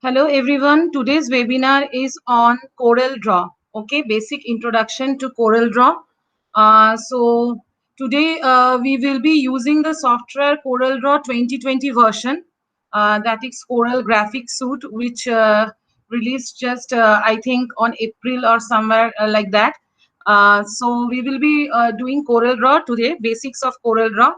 Hello everyone. Today's webinar is on CorelDRAW. Okay, basic introduction to CorelDRAW. So today we will be using the software CorelDRAW 2020 version. That is Corel Graphics Suite, which released just I think on April or somewhere like that. So we will be doing CorelDRAW today, basics of CorelDRAW.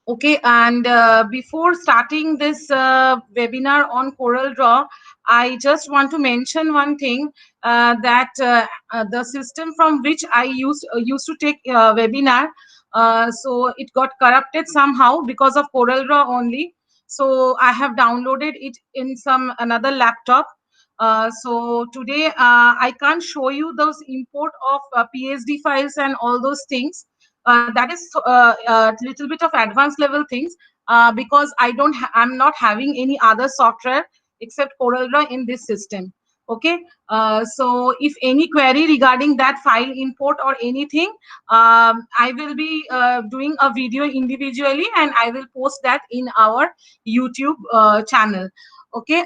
Okay, and before starting this webinar on CorelDRAW, I just want to mention one thing that the system from which I used to take webinar, so it got corrupted somehow because of CorelDRAW only. So I have downloaded it in some another laptop. So today I can't show you those import of PSD files and all those things. That is a little bit of advanced level things because I'm not having any other software except CorelDRAW in this system. Okay, so if any query regarding that file import or anything, I will be doing a video individually and I will post that in our YouTube channel. Okay,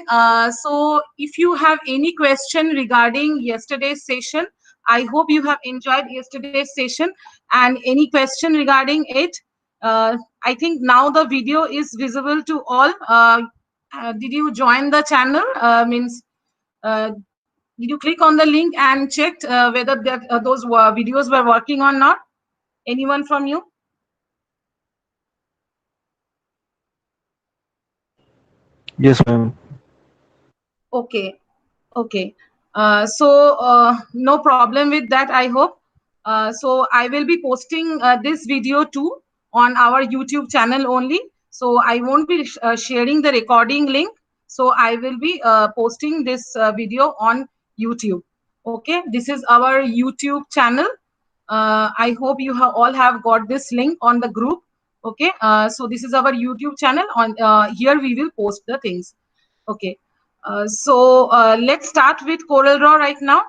so if you have any question regarding yesterday's session, I hope you have enjoyed yesterday's session, and any question regarding it. I think now the video is visible to all. Did you join the channel? Means did you click on the link and checked whether that those videos were working or not? Anyone from you? Yes, ma'am. Okay, okay. No problem with that, I hope. So I will be posting this video too on our YouTube channel only. So I won't be sharing the recording link. So I will be posting this video on YouTube. Okay, this is our YouTube channel. I hope you all have got this link on the group. Okay, so this is our YouTube channel. On here we will post the things. Okay, let's start with CorelDRAW right now.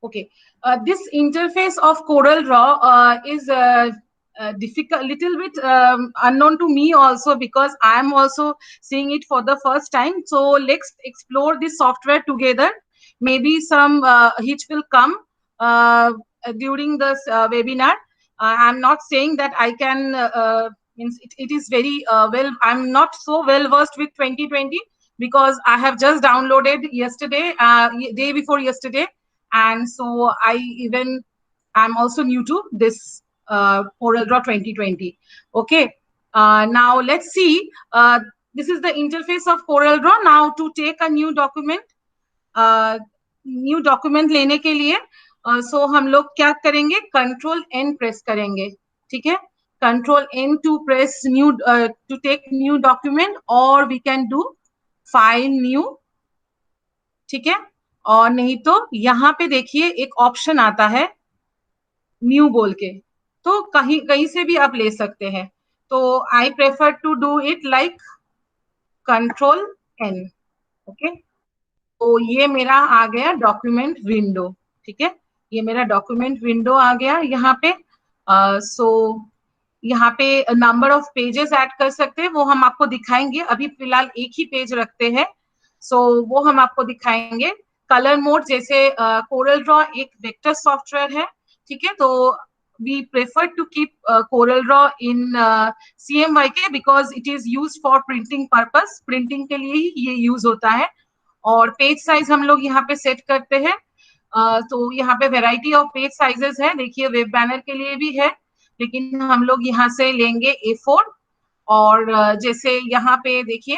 Okay, this interface of CorelDRAW is difficult, little bit unknown to me also because I am also seeing it for the first time. So let's explore this software together. Maybe some hitch will come during this webinar. I'm not saying that I can. Means it is very well. I'm not so well versed with 2020 because I have just downloaded yesterday, day before yesterday, and so I'm also new to this CorelDRAW 2020. Okay, now let's see. This is the interface of CorelDRAW. Now to take a new document, लेने के लिए सो हम लोग क्या करेंगे, control N press करेंगे. ठीक है, control N to press new to take new document, और we can do file new. ठीक है, और नहीं तो यहाँ पे देखिए एक ऑप्शन आता है न्यू बोल के, तो कहीं कहीं से भी आप ले सकते हैं. तो I prefer to do it like control N. Okay, तो ये मेरा आ गया डॉक्यूमेंट विंडो. ठीक है, ये मेरा डॉक्यूमेंट विंडो आ गया यहाँ पे. सो यहाँ पे नंबर ऑफ पेजेस ऐड कर सकते हैं, वो हम आपको दिखाएंगे. अभी फिलहाल एक ही पेज रखते हैं, सो वो हम आपको दिखाएंगे. कलर मोड, जैसे CorelDRAW एक वेक्टर सॉफ्टवेयर है. ठीक है, तो we prefer to keep CorelDRAW in CMYK because it is used for printing purpose. Printing के लिए ही ये यूज होता है. और पेज साइज हम लोग यहाँ पे सेट करते हैं. तो यहाँ पे वेराइटी ऑफ पेज साइजेस है. देखिए वेब बैनर के लिए भी है, लेकिन हम लोग यहाँ से लेंगे A4. और जैसे यहाँ पे देखिए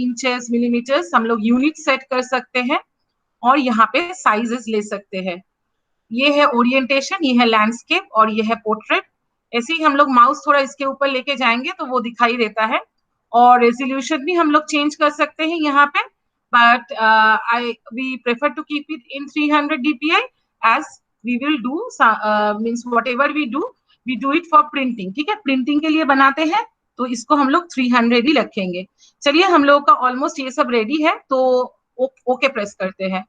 इंचेस मिलीमीटर्स हम लोग यूनिट सेट कर सकते हैं, और यहाँ पे साइजेस ले सकते हैं. ये है ओरिएंटेशन, ये है लैंडस्केप, और ये है पोर्ट्रेट. ऐसे ही हम लोग माउस थोड़ा इसके ऊपर लेके जाएंगे तो वो दिखाई देता है. और रेजोल्यूशन भी हम लोग चेंज कर सकते हैं यहाँ पे, but we prefer to keep it in 300 dpi as we will do means whatever we do it for printing. ठीक है, प्रिंटिंग के लिए बनाते हैं तो इसको हम लोग 300 ही रखेंगे. चलिए, हम लोगों का ऑलमोस्ट ये सब रेडी है, तो ओके प्रेस करते हैं.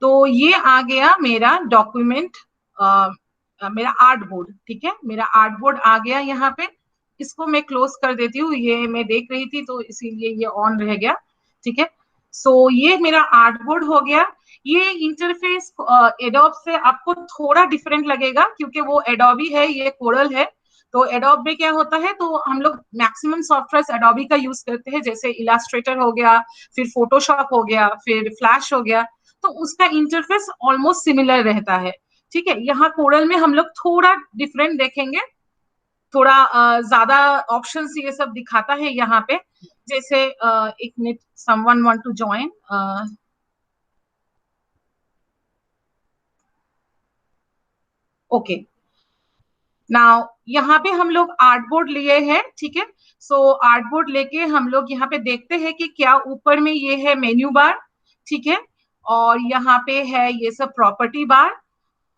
तो ये आ गया मेरा डॉक्यूमेंट, मेरा आर्ट बोर्ड. ठीक है, मेरा आर्ट बोर्ड आ गया यहाँ पे. इसको मैं क्लोज कर देती हूँ, ये मैं देख रही थी तो इसीलिए ये ऑन रह गया। ठीक है, सो ये मेरा आर्टबोर्ड हो गया। ये इंटरफेस एडोब से आपको थोड़ा डिफरेंट लगेगा क्योंकि वो एडोबी है, ये कोरल है। तो एडोब में क्या होता है, तो हम लोग मैक्सिमम सॉफ्टवेयर एडोबी का यूज करते हैं, जैसे इलास्ट्रेटर हो गया, फिर फोटोशॉप हो गया, फिर फ्लैश हो गया, तो उसका इंटरफेस ऑलमोस्ट सिमिलर रहता है। ठीक है, यहाँ कोरल में हम लोग थोड़ा डिफरेंट देखेंगे, थोड़ा ज्यादा ऑप्शंस ये सब दिखाता है यहाँ पे। जैसे एक minute, someone want to join. Okay, now यहाँ पे हम लोग आर्टबोर्ड लिए हैं। ठीक है, सो आर्टबोर्ड लेके हम लोग यहाँ पे देखते हैं कि क्या ऊपर में ये है मेन्यू बार। ठीक है, और यहाँ पे है ये सब प्रॉपर्टी बार,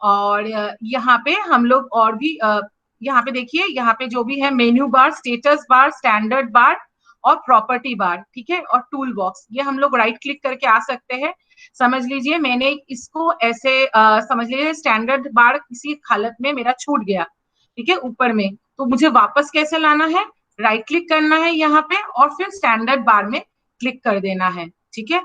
और यहाँ पे हम लोग और भी यहाँ पे देखिए, यहाँ पे जो भी है menu bar, status bar, standard bar और प्रॉपर्टी बार। ठीक है, और टूल बॉक्स, ये हम लोग राइट क्लिक करके आ सकते हैं। समझ लीजिए मैंने इसको ऐसे समझ लीजिए स्टैंडर्ड बार किसी हालत में मेरा छूट गया, ठीक है, ऊपर में, तो मुझे वापस कैसे लाना है, राइट क्लिक करना है यहाँ पे और फिर स्टैंडर्ड बार में क्लिक कर देना है। ठीक है,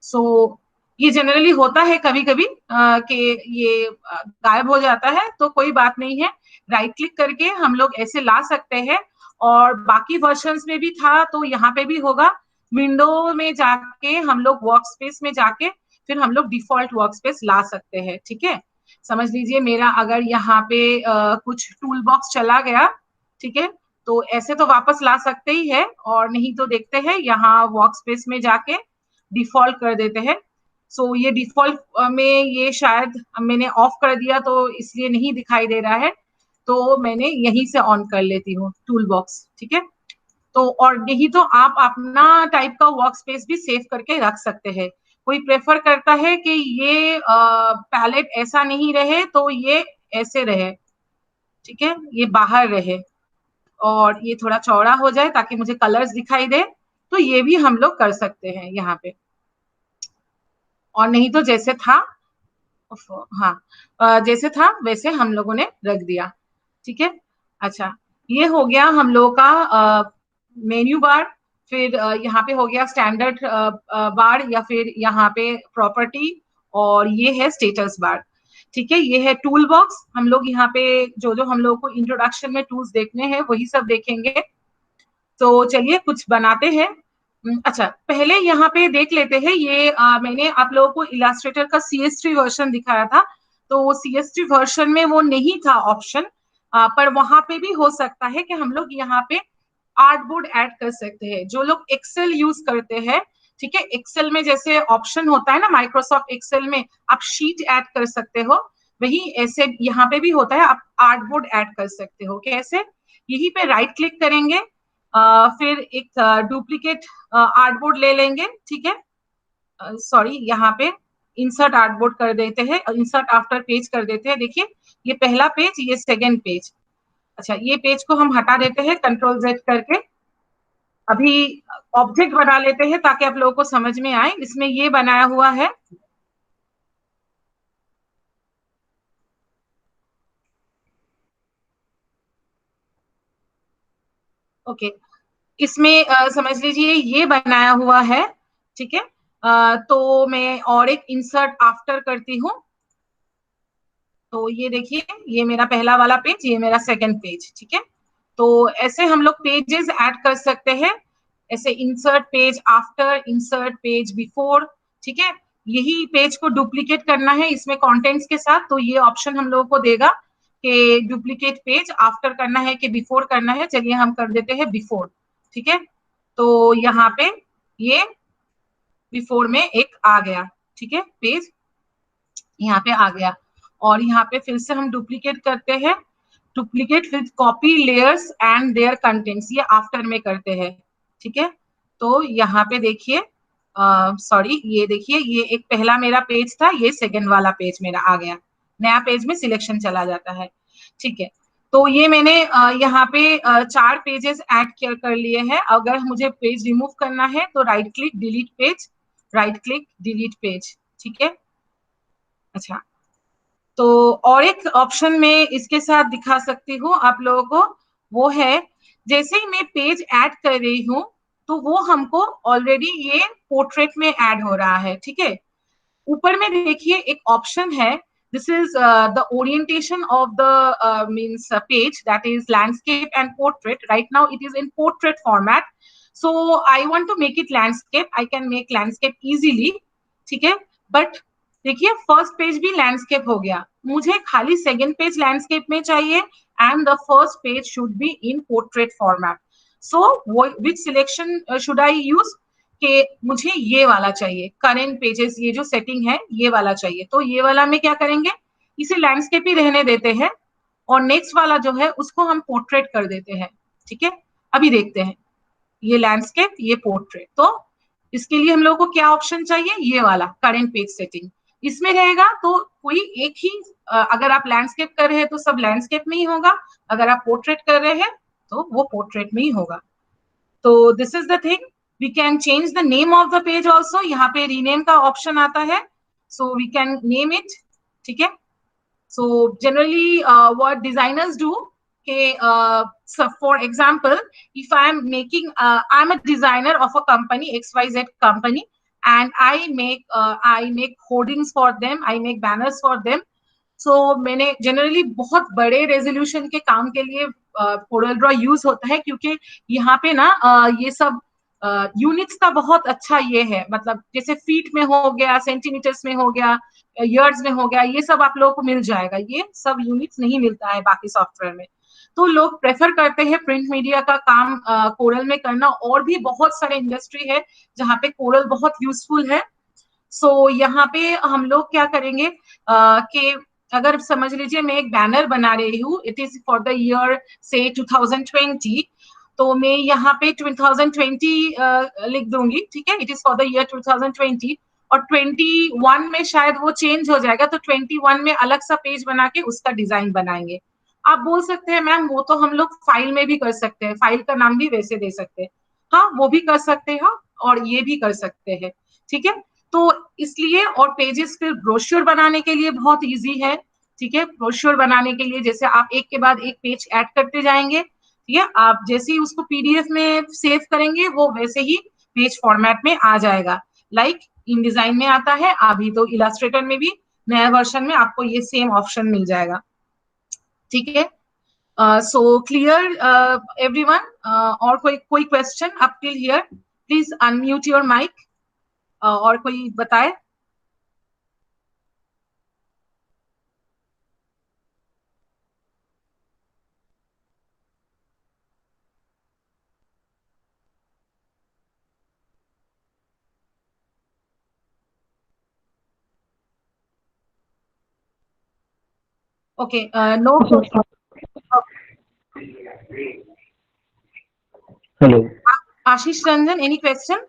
सो ये जनरली होता है कभी कभी कि ये गायब हो जाता है, तो कोई बात नहीं है, राइट क्लिक करके हम लोग ऐसे ला सकते हैं। और बाकी वर्जन्स में भी था तो यहाँ पे भी होगा। विंडो में जाके हम लोग वर्क स्पेस में जाके फिर हम लोग डिफॉल्ट वर्क स्पेस ला सकते हैं। ठीक है, समझ लीजिए मेरा अगर यहाँ पे कुछ टूल बॉक्स चला गया, ठीक है, तो ऐसे तो वापस ला सकते ही है, और नहीं तो देखते हैं यहाँ वर्क स्पेस में जाके डिफॉल्ट कर देते हैं। सो ये डिफॉल्ट में ये शायद मैंने ऑफ कर दिया तो इसलिए नहीं दिखाई दे रहा है, तो मैंने यहीं से ऑन कर लेती हूँ टूल बॉक्स। ठीक है, तो और नहीं तो आप अपना टाइप का वर्क स्पेस भी सेव करके रख सकते हैं। कोई प्रेफर करता है कि ये पैलेट ऐसा नहीं रहे तो ये ऐसे रहे, ठीक है, ये बाहर रहे और ये थोड़ा चौड़ा हो जाए ताकि मुझे कलर्स दिखाई दे, तो ये भी हम लोग कर सकते हैं यहाँ पे। और नहीं तो जैसे था, हाँ, जैसे था वैसे हम लोगों ने रख दिया। ठीक है, अच्छा, ये हो गया हम लोगों का मेन्यू बार। फिर यहाँ पे हो गया स्टैंडर्ड बार, या फिर यहाँ पे प्रॉपर्टी, और ये है स्टेटस बार। ठीक है, ये है टूल बॉक्स। हम लोग यहाँ पे जो जो हम लोग को इंट्रोडक्शन में टूल्स देखने हैं वही सब देखेंगे। तो चलिए कुछ बनाते हैं। अच्छा, पहले यहाँ पे देख लेते हैं, ये मैंने आप लोगों को इलास्ट्रेटर का CS3 वर्जन दिखाया था, तो वो CS3 वर्जन में वो नहीं था ऑप्शन, पर वहां पे भी हो सकता है कि हम लोग यहाँ पे आर्टबोर्ड ऐड कर सकते हैं। जो लोग एक्सेल यूज करते हैं, ठीक है, एक्सेल में जैसे ऑप्शन होता है ना, माइक्रोसॉफ्ट एक्सेल में आप शीट ऐड कर सकते हो, वही ऐसे यहाँ पे भी होता है, आप आर्टबोर्ड ऐड कर सकते हो। कैसे, यहीं पे राइट क्लिक करेंगे, फिर एक डुप्लीकेट आर्टबोर्ड ले लेंगे। ठीक है, सॉरी, यहाँ पे इंसर्ट आर्टबोर्ड कर देते हैं, इंसर्ट आफ्टर पेज कर देते हैं। देखिए ये पहला पेज, ये सेकेंड पेज। अच्छा, ये पेज को हम हटा देते हैं Ctrl Z करके। अभी ऑब्जेक्ट बना लेते हैं ताकि आप लोगों को समझ में आए, इसमें ये बनाया हुआ है। ओके, इसमें समझ लीजिए ये बनाया हुआ है। ठीक है, तो मैं और एक इंसर्ट आफ्टर करती हूँ। तो ये देखिए, ये मेरा पहला वाला पेज, ये मेरा सेकंड पेज। ठीक है, तो ऐसे हम लोग पेजेस ऐड कर सकते हैं, ऐसे insert page after, insert page before. ठीक है, यही पेज को डुप्लीकेट करना है इसमें कंटेंट्स के साथ, तो ये ऑप्शन हम लोगों को देगा कि डुप्लीकेट पेज आफ्टर करना है कि बिफोर करना है। चलिए हम कर देते हैं बिफोर। ठीक है, तो यहाँ पे ये बिफोर में एक आ गया। ठीक है, पेज यहाँ पे आ गया, और यहाँ पे फिर से हम डुप्लीकेट करते हैं, duplicate with copy layers and their contents, ये आफ्टर में करते हैं। ठीक है, तो यहाँ पे देखिए, सॉरी, ये देखिए, ये एक पहला मेरा पेज था, ये सेकंड वाला पेज मेरा आ गया, नया पेज में सिलेक्शन चला जाता है। ठीक है, तो ये मैंने यहाँ पे 4 पेजेस ऐड कर लिए हैं। अगर मुझे पेज रिमूव करना है तो right click delete page, right click delete page. ठीक है, अच्छा, तो और एक ऑप्शन में इसके साथ दिखा सकती हूँ आप लोगों को, वो है जैसे ही मैं पेज ऐड कर रही हूँ तो वो हमको ऑलरेडी ये पोर्ट्रेट में ऐड हो रहा है, ठीक है। ऊपर में देखिए एक ऑप्शन है, this is the orientation of the means page, that is landscape and portrait. Right now it is in portrait format, so I want to make it landscape, I can make landscape easily, ठीक है। But देखिए first page भी landscape हो गया, मुझे खाली second page landscape में चाहिए and the first page should be in portrait format. So which selection should I use, कि मुझे ये वाला चाहिए, करेंट पेजेस ये जो सेटिंग है ये वाला चाहिए, तो ये वाला में क्या करेंगे, इसे लैंडस्केप ही रहने देते हैं और नेक्स्ट वाला जो है उसको हम पोर्ट्रेट कर देते हैं, ठीक है। अभी देखते हैं, ये लैंडस्केप ये पोर्ट्रेट, तो इसके लिए हम लोग को क्या ऑप्शन चाहिए, ये वाला करेंट पेज सेटिंग, इसमें रहेगा तो कोई एक ही, अगर आप लैंडस्केप कर रहे हैं तो सब लैंडस्केप में ही होगा, अगर आप पोर्ट्रेट कर रहे हैं तो वो पोर्ट्रेट में ही होगा। तो this is the thing, we can change the name of the page also, यहाँ पे रीनेम का ऑप्शन आता है, so we can name it, ठीक है। So generally, what designers do, okay, so for example, if I am making, I'm a designer of a company, XYZ company, and I make hoardings for them, I make banners for them. So मैंने generally बहुत बड़े resolution के काम के लिए Corel Draw use होता है, क्योंकि यहाँ पे ना ये सब यूनिट्स का बहुत अच्छा ये है, मतलब जैसे फीट में हो गया, सेंटीमीटर्स में हो गया, ईयर्स में हो गया, ये सब आप लोगों को मिल जाएगा, ये सब यूनिट्स नहीं मिलता है बाकी सॉफ्टवेयर में। तो लोग प्रेफर करते हैं प्रिंट मीडिया का काम कोरल में करना, और भी बहुत सारे इंडस्ट्री है जहाँ पे कोरल बहुत यूजफुल है। सो यहाँ पे हम लोग क्या करेंगे कि अगर समझ लीजिए मैं एक बैनर बना रही हूँ, it is for the year से 2020, तो मैं यहाँ पे 2020 लिख दूंगी, ठीक है, it is for the year 2020, और 21 में शायद वो चेंज हो जाएगा, तो 21 में अलग सा पेज बना के उसका डिजाइन बनाएंगे। आप बोल सकते हैं मैम वो तो हम लोग फाइल में भी कर सकते हैं, फाइल का नाम भी वैसे दे सकते हैं, हाँ वो भी कर सकते हैं और ये भी कर सकते हैं, ठीक है। तो इसलिए, और पेजेस फिर ब्रोश्योर बनाने के लिए बहुत इजी है, ठीक है। ब्रोश्योर बनाने के लिए जैसे आप एक के बाद एक पेज ऐड करते जाएंगे, ठीक है, आप जैसे ही उसको पीडीएफ में सेव करेंगे वो वैसे ही पेज फॉर्मेट में आ जाएगा, लाइक इन डिजाइन में आता है, अभी तो इलास्ट्रेटर में भी नया वर्जन में आपको ये सेम ऑप्शन मिल जाएगा, ठीक है। सो क्लियर एवरीवन, और कोई question up till here, please unmute your mic, और कोई बताए। Okay, no question. Hello. Ashish Ranjan, any question?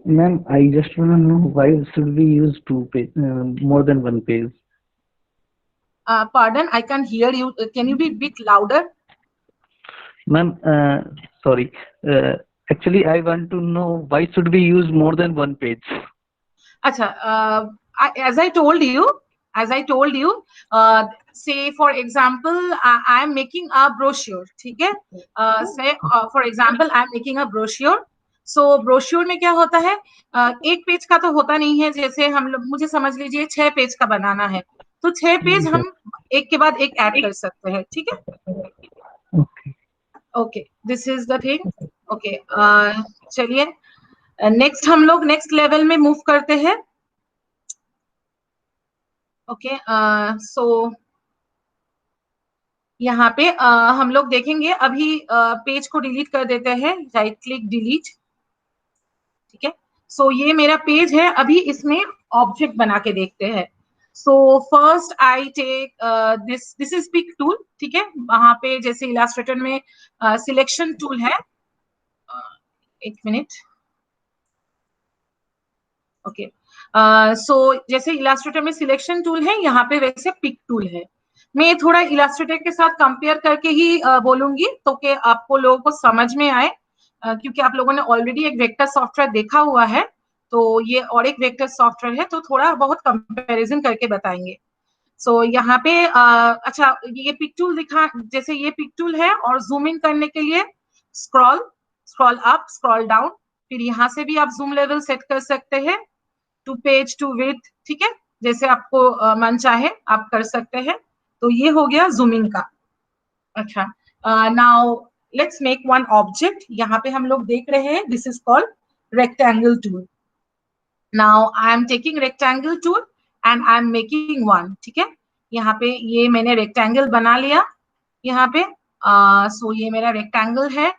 Ma'am, I just want to know why should we use more than one page? Pardon, I can't hear you. Can you be a bit louder? Ma'am, sorry. Actually, I want to know why should we use more than one page? Acha, as I told you, say for example, I am making a brochure, ठीक है? Say for example, I am making a brochure. So brochure में क्या होता है, एक page का तो होता नहीं है, जैसे हम लोग, मुझे समझ लीजिए 6 पेज का बनाना है, तो 6 पेज हम एक के बाद एक ऐड कर सकते हैं, ठीक है। Okay, this is the thing. Okay, चलिए नेक्स्ट हम लोग नेक्स्ट लेवल में मूव करते हैं। ओके, सो यहाँ पे हम लोग देखेंगे, अभी पेज को डिलीट कर देते हैं, राइट क्लिक डिलीट, ठीक है। सो ये मेरा पेज है, अभी इसमें ऑब्जेक्ट बना के देखते हैं। So first I take this is pick tool, ठीक है। वहां पे जैसे इलास्ट्रेटर में सिलेक्शन टूल है, एक मिनट, ओके। सो जैसे इलास्ट्रेटर में सिलेक्शन टूल है, यहाँ पे वैसे पिक टूल है। मैं थोड़ा इलास्ट्रेटर के साथ कंपेयर करके ही बोलूंगी, तो कि आपको लोगों को समझ में आए, क्योंकि आप लोगों ने ऑलरेडी एक वेक्टर सॉफ्टवेयर देखा हुआ है, तो ये और एक वेक्टर सॉफ्टवेयर है, तो थोड़ा बहुत कंपैरिजन करके बताएंगे। सो यहाँ पे अच्छा ये पिक टूल दिखा, जैसे ये पिक टूल है और जूम इन करने के लिए स्क्रॉल अप, स्क्रॉल डाउन, फिर यहाँ से भी आप जूम लेवल सेट कर सकते हैं, टू पेज, टू विड्थ, ठीक है, जैसे आपको मन चाहे आप कर सकते हैं। तो ये हो गया जूमिंग का। अच्छा, now let's make one object. यहाँ पे हम लोग देख रहे हैं, this is called rectangle tool. Now I am taking rectangle tool and I am making one, ठीक है। यहाँ पे ये मैंने रेक्टेंगल बना लिया यहाँ पे। सो ये मेरा रेक्टेंगल है।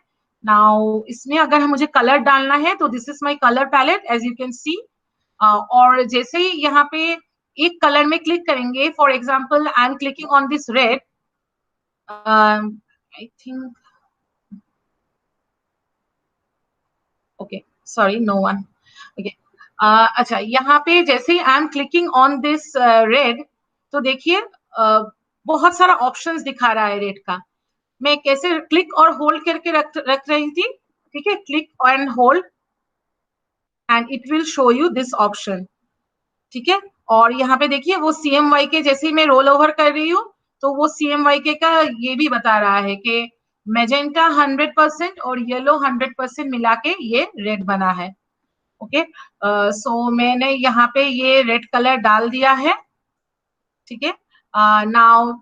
नाउ इसमें अगर मुझे कलर डालना है तो this is my colour palette, as you can see. और जैसे ही यहाँ पे एक कलर में क्लिक करेंगे, for example I am clicking on this red, I think, okay, sorry, no one, okay. अच्छा, यहाँ पे जैसे ही I am clicking on this red, तो देखिए बहुत सारा ऑप्शंस दिखा रहा है रेड का। मैं कैसे क्लिक और होल्ड करके रख रही थी, ठीक है, click and hold and it will show you this option, ठीक है। और यहाँ पे देखिए वो CMYK के जैसे ही मैं रोल ओवर कर रही हूँ, तो वो CMYK का ये भी बता रहा है कि मैजेंटा 100% और येलो 100% मिला के ये रेड बना है। ओके, सो मैंने यहाँ पे ये रेड कलर डाल दिया है, ठीक है। Now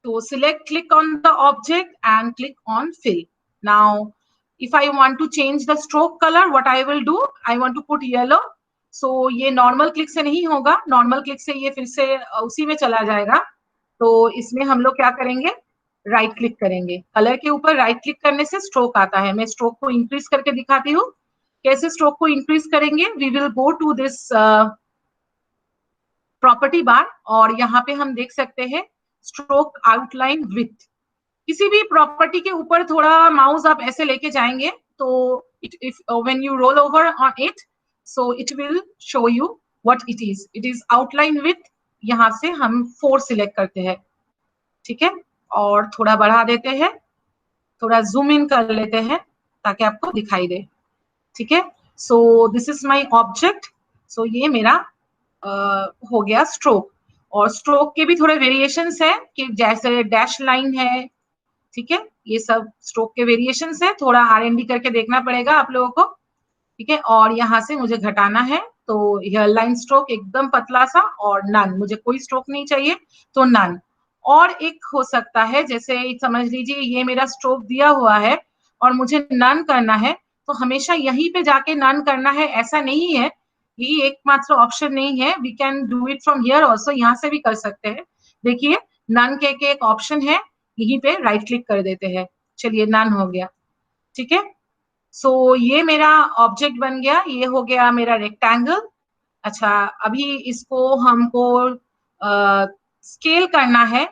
to select, click on the object and click on fill. Now if I want to change the stroke color, what I will do, I want to put yellow. So ये normal click से नहीं होगा, normal click से ये फिर से उसी में चला जाएगा। तो इसमें हम लोग क्या करेंगे, राइट क्लिक करेंगे, कलर के ऊपर राइट क्लिक करने से स्ट्रोक आता है। मैं स्ट्रोक को इंक्रीज करके दिखाती हूँ, कैसे स्ट्रोक को इंक्रीज करेंगे। We will go to this property bar और यहाँ पे हम देख सकते हैं स्ट्रोक आउटलाइन विथ। किसी भी प्रॉपर्टी के ऊपर थोड़ा माउस आप ऐसे लेके जाएंगे तो if when you roll over on it, so it will show you what it is outline with. यहाँ से हम 4 सिलेक्ट करते हैं, ठीक है, और थोड़ा बढ़ा देते हैं, थोड़ा जूम इन कर लेते हैं ताकि आपको दिखाई दे, ठीक है। So this is my object. So ये मेरा हो गया स्ट्रोक। और स्ट्रोक के भी थोड़े वेरिएशंस है कि जैसे डैश लाइन है, ठीक है, ये सब स्ट्रोक के वेरिएशंस है, थोड़ा R&D करके देखना पड़ेगा आप लोगों को, ठीक है। और यहाँ से मुझे घटाना है, तो हेयर लाइन स्ट्रोक एकदम पतला सा और नन, मुझे कोई स्ट्रोक नहीं चाहिए तो नन। और एक हो सकता है, जैसे समझ लीजिए ये मेरा स्ट्रोक दिया हुआ है और मुझे नन करना है, तो हमेशा यहीं पे जाके नन करना है ऐसा नहीं है, ये एकमात्र ऑप्शन नहीं है। We can do it from here also, यहाँ से भी कर सकते हैं। देखिए नन के एक ऑप्शन है, यहीं पे राइट क्लिक कर देते हैं, चलिए नन हो गया, ठीक है। सो ये मेरा ऑब्जेक्ट बन गया, ये हो गया मेरा रेक्टेंगल। अच्छा, अभी इसको हमको स्केल करना है,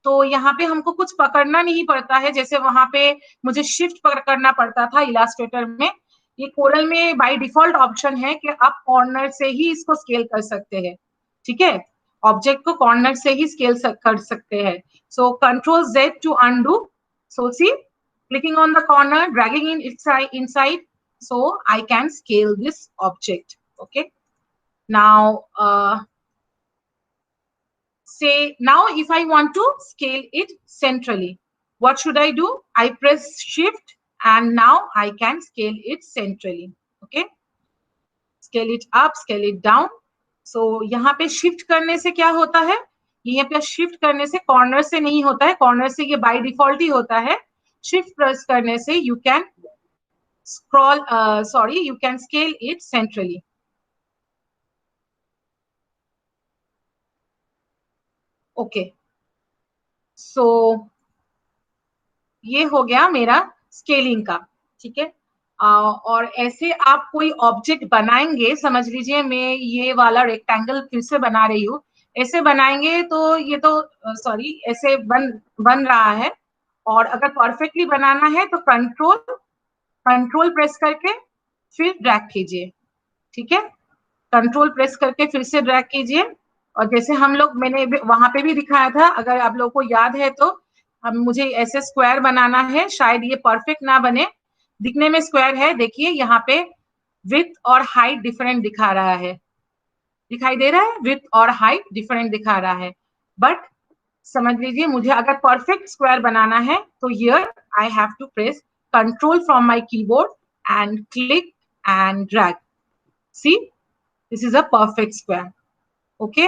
तो यहाँ पे हमको कुछ पकड़ना नहीं पड़ता है, जैसे वहां पे मुझे शिफ्ट पकड़ना पड़ता था इलास्ट्रेटर में। ये कोरल में बाय डिफॉल्ट ऑप्शन है कि आप कॉर्नर से ही इसको स्केल कर सकते हैं, ठीक है, ऑब्जेक्ट को कॉर्नर से ही स्केल कर सकते हैं। So control Z to undo. So see, clicking on the corner, dragging in inside, so I can scale this object. Okay, now say now if I want to scale it centrally, what should I do? I press shift and now I can scale it centrally. Okay, scale it up, scale it down. So यहाँ पे shift करने से क्या होता है, यहाँ पे shift करने से कॉर्नर से नहीं होता है, कॉर्नर से ये बाय डिफॉल्ट ही होता है। शिफ्ट प्रेस करने से you can scroll, you can scale it centrally. Okay, so ये हो गया मेरा स्केलिंग का, ठीक है। और ऐसे आप कोई ऑब्जेक्ट बनाएंगे, समझ लीजिए मैं ये वाला रेक्टेंगल फिर से बना रही हूँ, ऐसे बनाएंगे तो ये तो सॉरी ऐसे बन रहा है। और अगर परफेक्टली बनाना है तो कंट्रोल प्रेस करके फिर ड्रैग कीजिए, ठीक है, कंट्रोल प्रेस करके फिर से ड्रैग कीजिए। और जैसे हम लोग, मैंने वहां पे भी दिखाया था, अगर आप लोगों को याद है तो, हम मुझे ऐसे स्क्वायर बनाना है, शायद ये परफेक्ट ना बने, दिखने में स्क्वायर है, देखिए यहाँ पे विथ और हाइट डिफरेंट दिखा रहा है, दिखाई दे रहा है, विथ और हाइट डिफरेंट दिखा रहा है। बट समझ लीजिए मुझे अगर परफेक्ट स्क्वायर बनाना है तो here I have to press control from my keyboard and click and drag. See, this is a perfect square. Okay,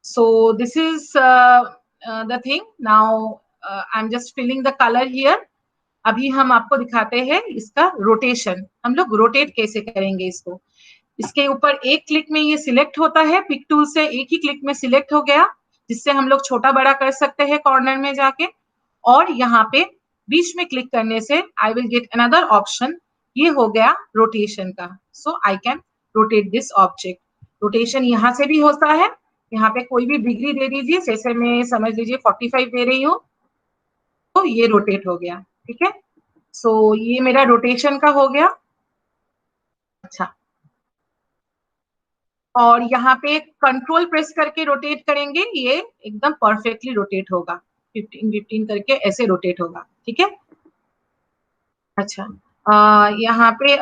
so this is the thing. Now I'm just filling the color here. अभी हम आपको दिखाते हैं इसका rotation. हम लोग rotate कैसे करेंगे इसको. इसके ऊपर एक क्लिक में ये सिलेक्ट होता है, पिक टूल से एक ही क्लिक में सिलेक्ट हो गया, जिससे हम लोग छोटा बड़ा कर सकते हैं कॉर्नर में जाके. और यहाँ पे बीच में क्लिक करने से I will get another option. ये हो गया रोटेशन का. So I can rotate this object. Rotation यहाँ से भी होता है. यहाँ पे कोई भी डिग्री दे दीजिए, जैसे मैं समझ लीजिए 45 दे रही हूँ, तो ये रोटेट हो गया. ठीक है, सो ये मेरा रोटेशन का हो गया. अच्छा, और यहाँ पे कंट्रोल प्रेस करके रोटेट करेंगे, ये एकदम परफेक्टली रोटेट होगा. 15 करके ऐसे रोटेट होगा. ठीक है. अच्छा, यहाँ पे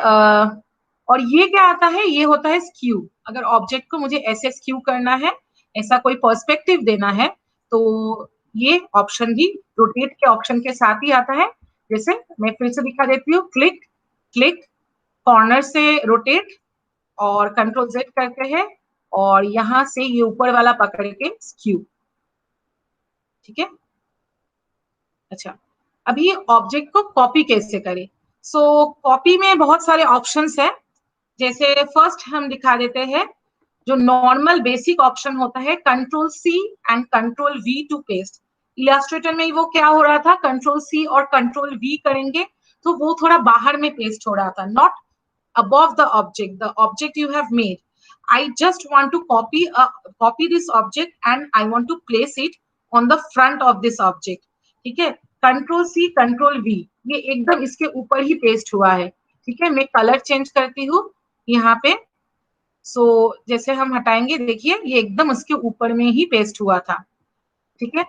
और ये क्या आता है, ये होता है स्क्यू. अगर ऑब्जेक्ट को मुझे ऐसे स्क्यू करना है, ऐसा कोई पर्सपेक्टिव देना है, तो ये ऑप्शन भी रोटेट के ऑप्शन के साथ ही आता है. जैसे मैं फिर से दिखा देती हूँ. क्लिक क्लिक, कॉर्नर से रोटेट और कंट्रोल जेड करते हैं, और यहाँ से ये ऊपर वाला पकड़ के स्क्यू. ठीक है. अच्छा, अभी ऑब्जेक्ट को कॉपी कैसे करें. सो कॉपी में बहुत सारे ऑप्शंस है. जैसे फर्स्ट हम दिखा देते हैं, जो नॉर्मल बेसिक ऑप्शन होता है, control C and control V to paste. Illustrator में वो क्या हो रहा था, कंट्रोल सी और कंट्रोल वी करेंगे तो वो थोड़ा बाहर में पेस्ट हो रहा था, not above the object you have made. I just want to copy this object and I want to place it on the front of this object. ठीक है, कंट्रोल सी कंट्रोल वी, ये एकदम इसके ऊपर ही paste हुआ है. ठीक है, मैं कलर चेंज करती हूँ यहाँ पे. सो जैसे हम हटाएंगे, देखिए ये एकदम उसके ऊपर में ही पेस्ट हुआ था. ठीक है.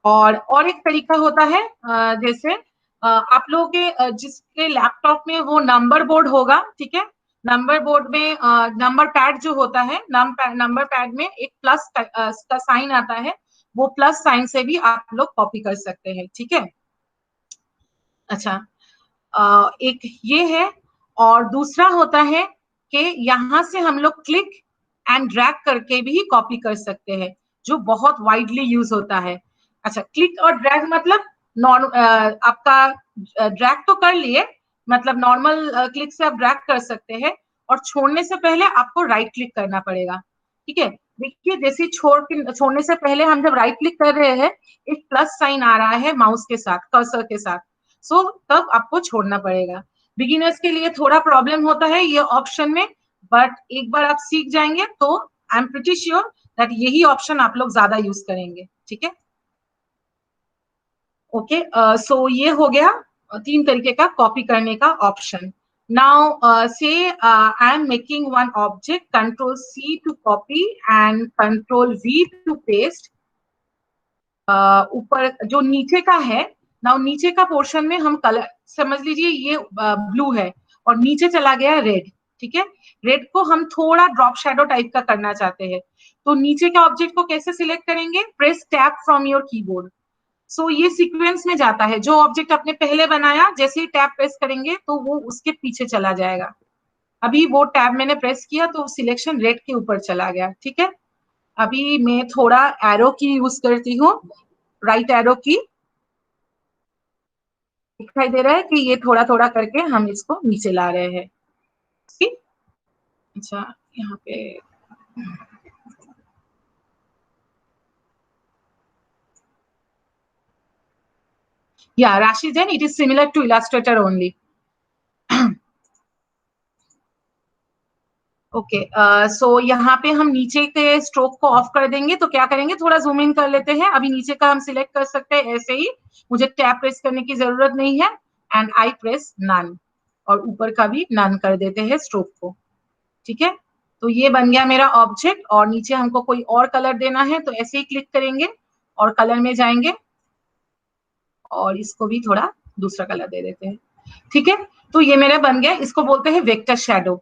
और एक तरीका होता है, जैसे आप लोगों के जिसके लैपटॉप में वो नंबर बोर्ड होगा. ठीक है, नंबर बोर्ड में नंबर पैड जो होता है, नंबर पैड में एक प्लस का साइन आता है, वो प्लस साइन से भी आप लोग कॉपी कर सकते हैं. ठीक है. अच्छा, एक ये है, और दूसरा होता है कि यहाँ से हम लोग क्लिक एंड ड्रैग करके भी कॉपी कर सकते हैं, जो बहुत वाइडली यूज होता है. अच्छा, क्लिक और ड्रैग मतलब आपका ड्रैग तो कर लिए, मतलब नॉर्मल क्लिक से आप ड्रैग कर सकते हैं, और छोड़ने से पहले आपको राइट क्लिक करना पड़ेगा. ठीक है, देखिए जैसे छोड़ने से पहले हम जब राइट क्लिक कर रहे हैं, एक प्लस साइन आ रहा है माउस के साथ, कर्सर के साथ. सो तब आपको छोड़ना पड़ेगा. बिगिनर्स के लिए थोड़ा प्रॉब्लम होता है ये ऑप्शन में, बट एक बार आप सीख जाएंगे तो I am pretty sure that यही ऑप्शन आप लोग ज्यादा यूज करेंगे. ठीक है. ओके, सो ये हो गया 3 तरीके का कॉपी करने का option. Now so I am making one object, control C to copy and control V to paste. ऊपर जो नीचे का है, नाउ नीचे का पोर्शन में हम कलर, समझ लीजिए ये ब्लू है और नीचे चला गया रेड. ठीक है, रेड को हम थोड़ा ड्रॉप शैडो टाइप का करना चाहते हैं, तो नीचे के ऑब्जेक्ट को कैसे सिलेक्ट करेंगे, press tab from your keyboard. So ये सीक्वेंस में जाता है, जो ऑब्जेक्ट आपने पहले बनाया जैसे ही टैब प्रेस करेंगे तो वो उसके पीछे चला जाएगा. अभी वो टैब मैंने प्रेस किया तो सिलेक्शन रेड के ऊपर चला गया. ठीक है, अभी मैं थोड़ा एरो की यूज करती हूँ, राइट एरो की. दिखाई दे रहा है कि ये थोड़ा थोड़ा करके हम इसको नीचे ला रहे हैं. ठीक. अच्छा, यहाँ पे yeah, Rashi, then it is similar to Illustrator only. Okay, so यहाँ पे हम नीचे के स्ट्रोक को ऑफ कर देंगे. तो क्या करेंगे, थोड़ा जूम इन कर लेते हैं. अभी नीचे का हम सिलेक्ट कर सकते हैं ऐसे ही, मुझे टैब प्रेस करने की जरूरत नहीं है. एंड आई प्रेस नन, और ऊपर का भी नन कर देते हैं स्ट्रोक को. ठीक है, तो ये बन गया मेरा ऑब्जेक्ट. और नीचे हमको कोई और कलर देना है तो ऐसे ही क्लिक करेंगे और कलर में जाएंगे, और इसको भी थोड़ा दूसरा कलर दे देते हैं. ठीक है, तो ये मेरा बन गया. इसको बोलते हैं वेक्टर शैडो.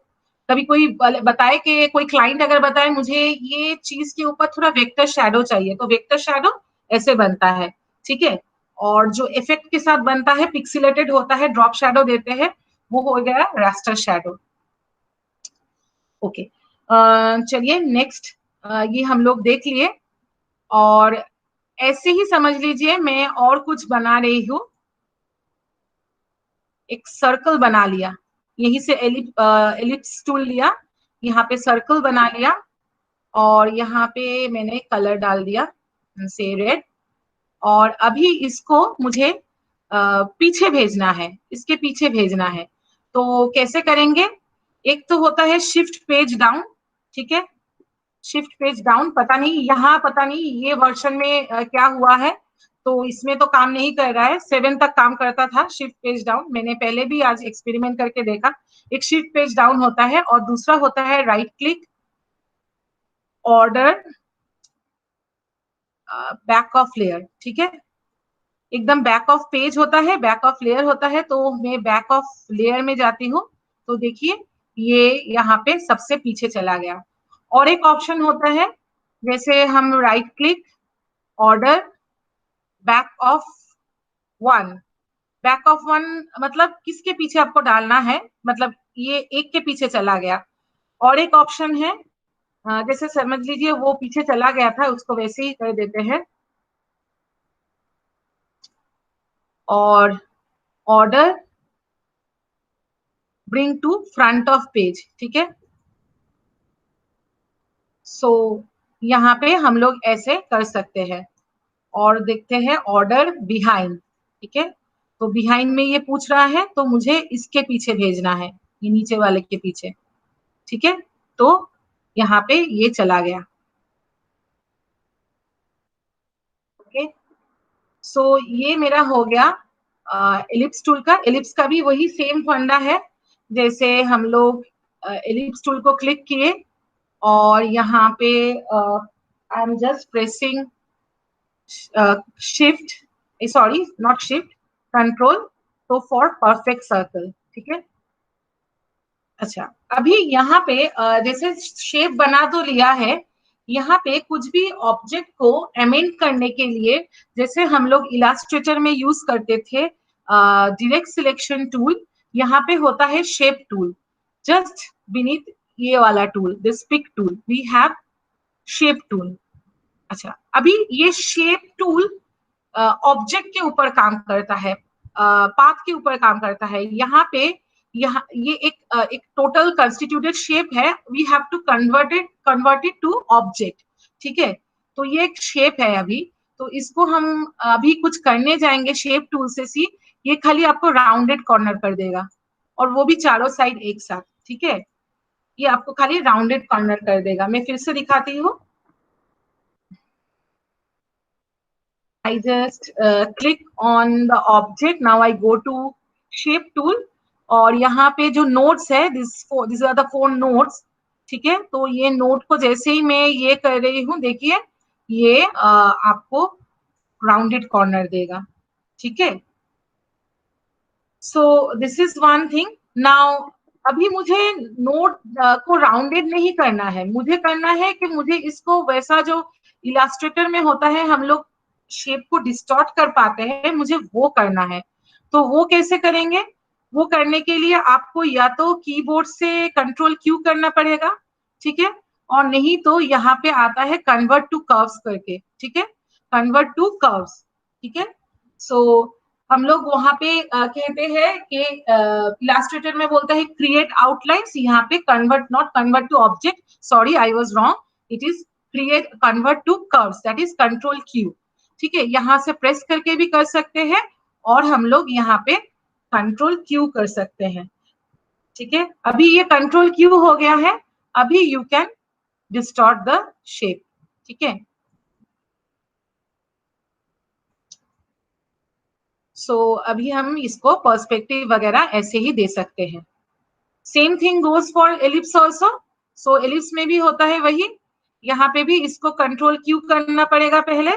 कभी कोई बताए कि कोई क्लाइंट अगर बताए मुझे ये चीज के ऊपर थोड़ा वेक्टर शैडो चाहिए, तो वेक्टर शैडो ऐसे बनता है, ठीक है। और जो इफेक्ट के साथ बनता है, पिक्सिलेटेड होता है, ड्रॉप शैडो देते हैं, वो हो गया रास्टर शैडो। ओके, चलिए नेक्स्ट, ये हम लोग देख लिए। और ऐसे ही समझ लीजिए मैं और कुछ बना रही हूँ, एक सर्कल बना लिया, यहीं से एलिप्स टूल लिया, यहाँ पे सर्कल बना लिया, और यहाँ पे मैंने कलर डाल दिया से रेड। और अभी इसको मुझे पीछे भेजना है, इसके पीछे भेजना है। तो कैसे करेंगे? एक तो होता है शिफ्ट पेज डाउन, ठीक है, शिफ्ट पेज डाउन। पता नहीं यहाँ, पता नहीं ये वर्जन में क्या हुआ है, तो इसमें तो काम नहीं कर रहा है। 7 तक काम करता था शिफ्ट पेज डाउन, मैंने पहले भी आज एक्सपेरिमेंट करके देखा। एक शिफ्ट पेज डाउन होता है, और दूसरा होता है right click, order, back of layer, ठीक है। एकदम बैक ऑफ पेज होता है, बैक ऑफ लेयर होता है, तो मैं बैक ऑफ लेयर में जाती हूँ, तो देखिए ये यहाँ पे सबसे पीछे चला गया। और एक ऑप्शन होता है, जैसे हम right click, order, back of one. Back of one मतलब किसके पीछे आपको डालना है, मतलब ये एक के पीछे चला गया। और एक ऑप्शन है, जैसे समझ लीजिए वो पीछे चला गया था, उसको वैसे ही कर देते हैं, और order, bring to front of page, ठीक है। सो यहाँ पे हम लोग ऐसे कर सकते हैं। और देखते हैं ऑर्डर बिहाइंड, ठीक है। तो बिहाइंड में ये पूछ रहा है, तो मुझे इसके पीछे भेजना है, ये नीचे वाले के पीछे, ठीक है। तो यहाँ पे ये चला गया। ओके, सो ये मेरा हो गया एलिप्स टूल का। एलिप्स का भी वही सेम फंडा है, जैसे हम लोग एलिप्स टूल को क्लिक किए, और यहाँ पे आई am just pressing shift, sorry not shift, control, तो फॉर परफेक्ट सर्कल, ठीक है। अच्छा, अभी यहाँ पे जैसे शेप बना तो लिया है, यहाँ पे कुछ भी ऑब्जेक्ट को एमेंड करने के लिए, जैसे हम लोग इलास्ट्रेटर में यूज करते थे डायरेक्ट सिलेक्शन टूल, यहाँ पे होता है शेप टूल। जस्ट बीनीथ ये वाला tool, this pick tool, we have shape tool. अच्छा, अभी ये शेप टूल ऑब्जेक्ट के ऊपर काम करता है, पाथ के ऊपर काम करता है। यहाँ पे ये एक टोटल कंस्टिट्यूटेड शेप है, we have to convert it to object, ठीक है। तो ये एक शेप है अभी, तो इसको हम अभी कुछ करने जाएंगे शेप टूल से। सी ये खाली आपको राउंडेड कॉर्नर कर देगा, और वो भी चारों साइड एक साथ, ठीक है। ये आपको खाली राउंडेड कॉर्नर कर देगा। मैं फिर से दिखाती हूँ। I just click on the object. Now I go to shape tool, और यहाँ पे जो नोट्स है, these are the 4 nodes, ठीक है। तो ये नोट को जैसे ही मैं ये कर रही हूँ, देखिए ये आपको राउंडेड कॉर्नर देगा, ठीक है। So this is one thing. Now अभी मुझे नोट को राउंडेड नहीं करना है, मुझे करना है कि मुझे इसको वैसा जो इलास्ट्रेटर में होता है, हम लोग शेप को डिस्टॉर्ट कर पाते हैं, मुझे वो करना है। तो वो कैसे करेंगे? वो करने के लिए आपको या तो कीबोर्ड से कंट्रोल क्यू करना पड़ेगा, ठीक है, और नहीं तो यहाँ पे आता है कन्वर्ट टू कर्व्स करके, ठीक है, कन्वर्ट टू कर्व्स, ठीक है। सो हम लोग वहां पे कहते हैं कि इलास्ट्रेटर में बोलता है क्रिएट आउटलाइंस, यहाँ पे convert, not convert to object, sorry I was wrong, it is create convert to curves, that is control Q, ठीक है। यहाँ से प्रेस करके भी कर सकते हैं, और हम लोग यहाँ पे कंट्रोल क्यू कर सकते हैं, ठीक है। अभी ये कंट्रोल क्यू हो गया है, अभी you can distort the shape, ठीक है। सो अभी हम इसको पर्सपेक्टिव वगैरह ऐसे ही दे सकते हैं। Same thing goes for ellipse also. So ellipse में भी होता है वही, यहाँ पे भी इसको कंट्रोल क्यू करना पड़ेगा, पहले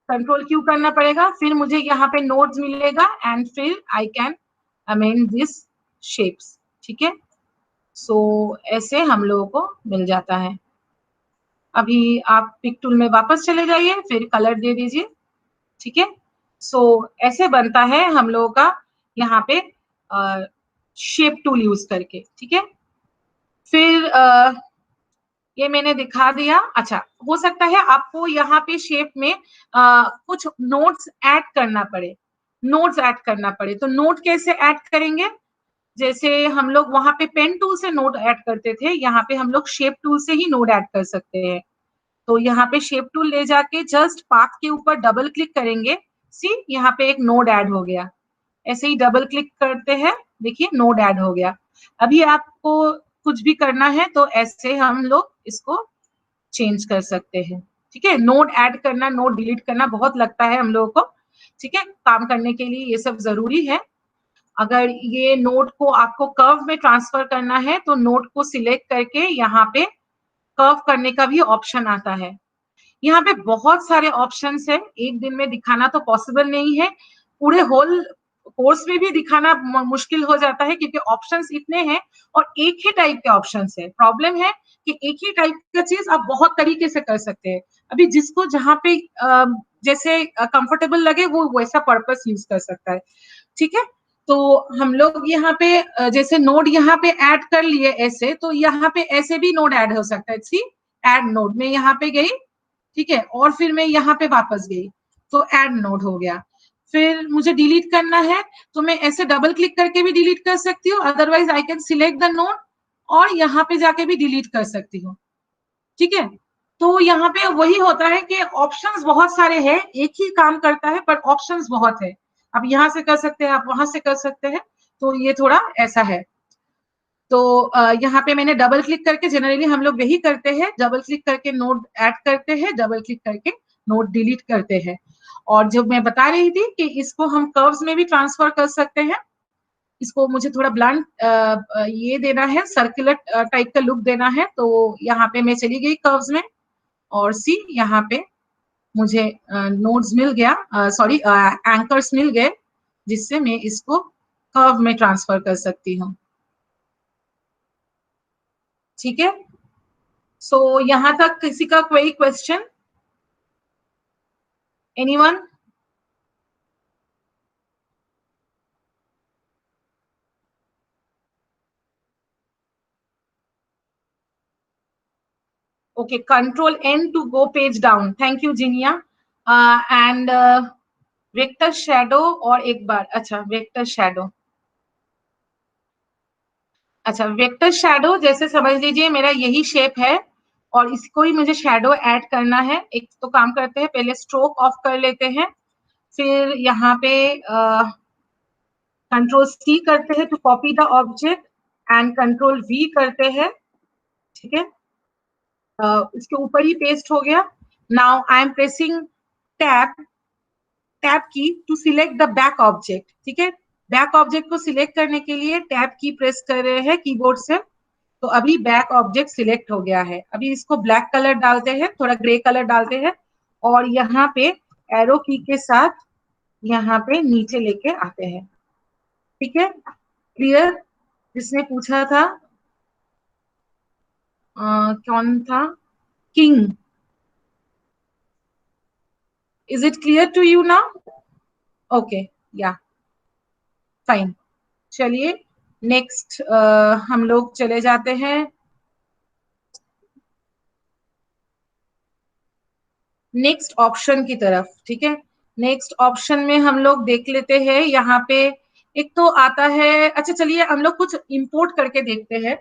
कंट्रोल क्यू करना पड़ेगा, फिर मुझे यहाँ पे नोड्स मिलेगा, एंड फिर I can amend this shapes, ठीक है। सो ऐसे हम लोगों को मिल जाता है। अभी आप पिक टूल में वापस चले जाइए, फिर कलर दे दीजिए, ठीक है। सो ऐसे बनता है हम लोगों का यहाँ पे शेप टूल यूज करके, ठीक है। फिर ये मैंने दिखा दिया। अच्छा, हो सकता है आपको यहाँ पे शेप में कुछ नोट्स ऐड करना पड़े, तो नोट कैसे ऐड करेंगे? जैसे हम लोग वहां पे पेन टूल से नोट ऐड करते थे, यहाँ पे हम लोग शेप टूल से ही नोट ऐड कर सकते हैं। तो यहाँ पे शेप टूल ले जाके जस्ट पाथ के ऊपर डबल क्लिक करेंगे, सी यहाँ पे एक नोड ऐड हो गया। ऐसे ही डबल क्लिक करते हैं, देखिए नोड ऐड हो गया। अभी आपको कुछ भी करना है तो ऐसे हम लोग इसको चेंज कर सकते हैं, ठीक है। नोड ऐड करना, नोड डिलीट करना बहुत लगता है हम लोगों को, ठीक है। काम करने के लिए ये सब जरूरी है। अगर ये नोड को आपको कर्व में ट्रांसफर करना है तो नोड को सिलेक्ट करके यहाँ पे कर्व करने का भी ऑप्शन आता है। यहाँ पे बहुत सारे ऑप्शंस है, एक दिन में दिखाना तो पॉसिबल नहीं है, पूरे होल कोर्स में भी दिखाना मुश्किल हो जाता है क्योंकि ऑप्शंस इतने हैं और एक ही टाइप के ऑप्शंस है। प्रॉब्लम है कि एक ही टाइप का चीज आप बहुत तरीके से कर सकते हैं। अभी जिसको जहाँ पे जैसे कंफर्टेबल लगे वो वैसा पर्पस यूज कर सकता है, ठीक है। तो हम लोग यहाँ पे जैसे नोड यहाँ पे ऐड कर लिए ऐसे, तो यहाँ पे ऐसे भी नोड ऐड हो सकता है। सी ऐड नोड में यहाँ पे गई, ठीक है, और फिर मैं यहाँ पे वापस गई तो ऐड नोड हो गया। फिर मुझे डिलीट करना है तो मैं ऐसे डबल क्लिक करके भी डिलीट कर सकती हूँ, otherwise I can select the node और यहाँ पे जाके भी डिलीट कर सकती हूँ, ठीक है। तो यहाँ पे वही होता है कि ऑप्शंस बहुत सारे हैं, एक ही काम करता है पर ऑप्शंस बहुत है। आप यहाँ से कर सकते हैं, आप वहां से कर सकते हैं, तो ये थोड़ा ऐसा है। तो यहाँ पे मैंने डबल क्लिक करके, जनरली हम लोग यही करते हैं, डबल क्लिक करके नोड ऐड करते हैं, डबल क्लिक करके नोड डिलीट करते हैं। और जब मैं बता रही थी कि इसको हम कर्व्स में भी ट्रांसफर कर सकते हैं, इसको मुझे थोड़ा ब्लंट ये देना है, सर्कुलर टाइप का लुक देना है, तो यहाँ पे मैं चली गई कर्व्स में और सी यहाँ पे मुझे नोड्स मिल गया, सॉरी एंकर्स मिल गए, जिससे मैं इसको कर्व में ट्रांसफर कर सकती हूँ, ठीक है। सो यहाँ तक किसी का कोई question? Anyone? Okay, Control N to go page down. Thank you, Jinia. And vector shadow और एक बार, अच्छा वेक्टर शैडो, अच्छा वेक्टर शैडो जैसे समझ लीजिए मेरा यही शेप है और इसको ही मुझे शैडो ऐड करना है। एक तो काम करते हैं, पहले स्ट्रोक ऑफ कर लेते हैं, फिर यहाँ पे कंट्रोल सी करते हैं to copy the object and control V करते हैं, ठीक है। इसके ऊपर ही पेस्ट हो गया। Now I am pressing tab key to select the back object, ठीक है। बैक ऑब्जेक्ट को सिलेक्ट करने के लिए टैब की प्रेस कर रहे हैं कीबोर्ड से, तो अभी बैक ऑब्जेक्ट सिलेक्ट हो गया है। अभी इसको ब्लैक कलर डालते हैं, थोड़ा ग्रे कलर डालते हैं और यहाँ पे एरो की के साथ यहाँ पे नीचे लेके आते हैं, ठीक है। क्लियर? जिसने पूछा था कौन था? King, is it clear to you now? Okay, या फाइन। चलिए नेक्स्ट हम लोग चले जाते हैं नेक्स्ट ऑप्शन की तरफ, ठीक है। नेक्स्ट ऑप्शन में हम लोग देख लेते हैं, यहाँ पे एक तो आता है, अच्छा चलिए हम लोग कुछ इंपोर्ट करके देखते हैं।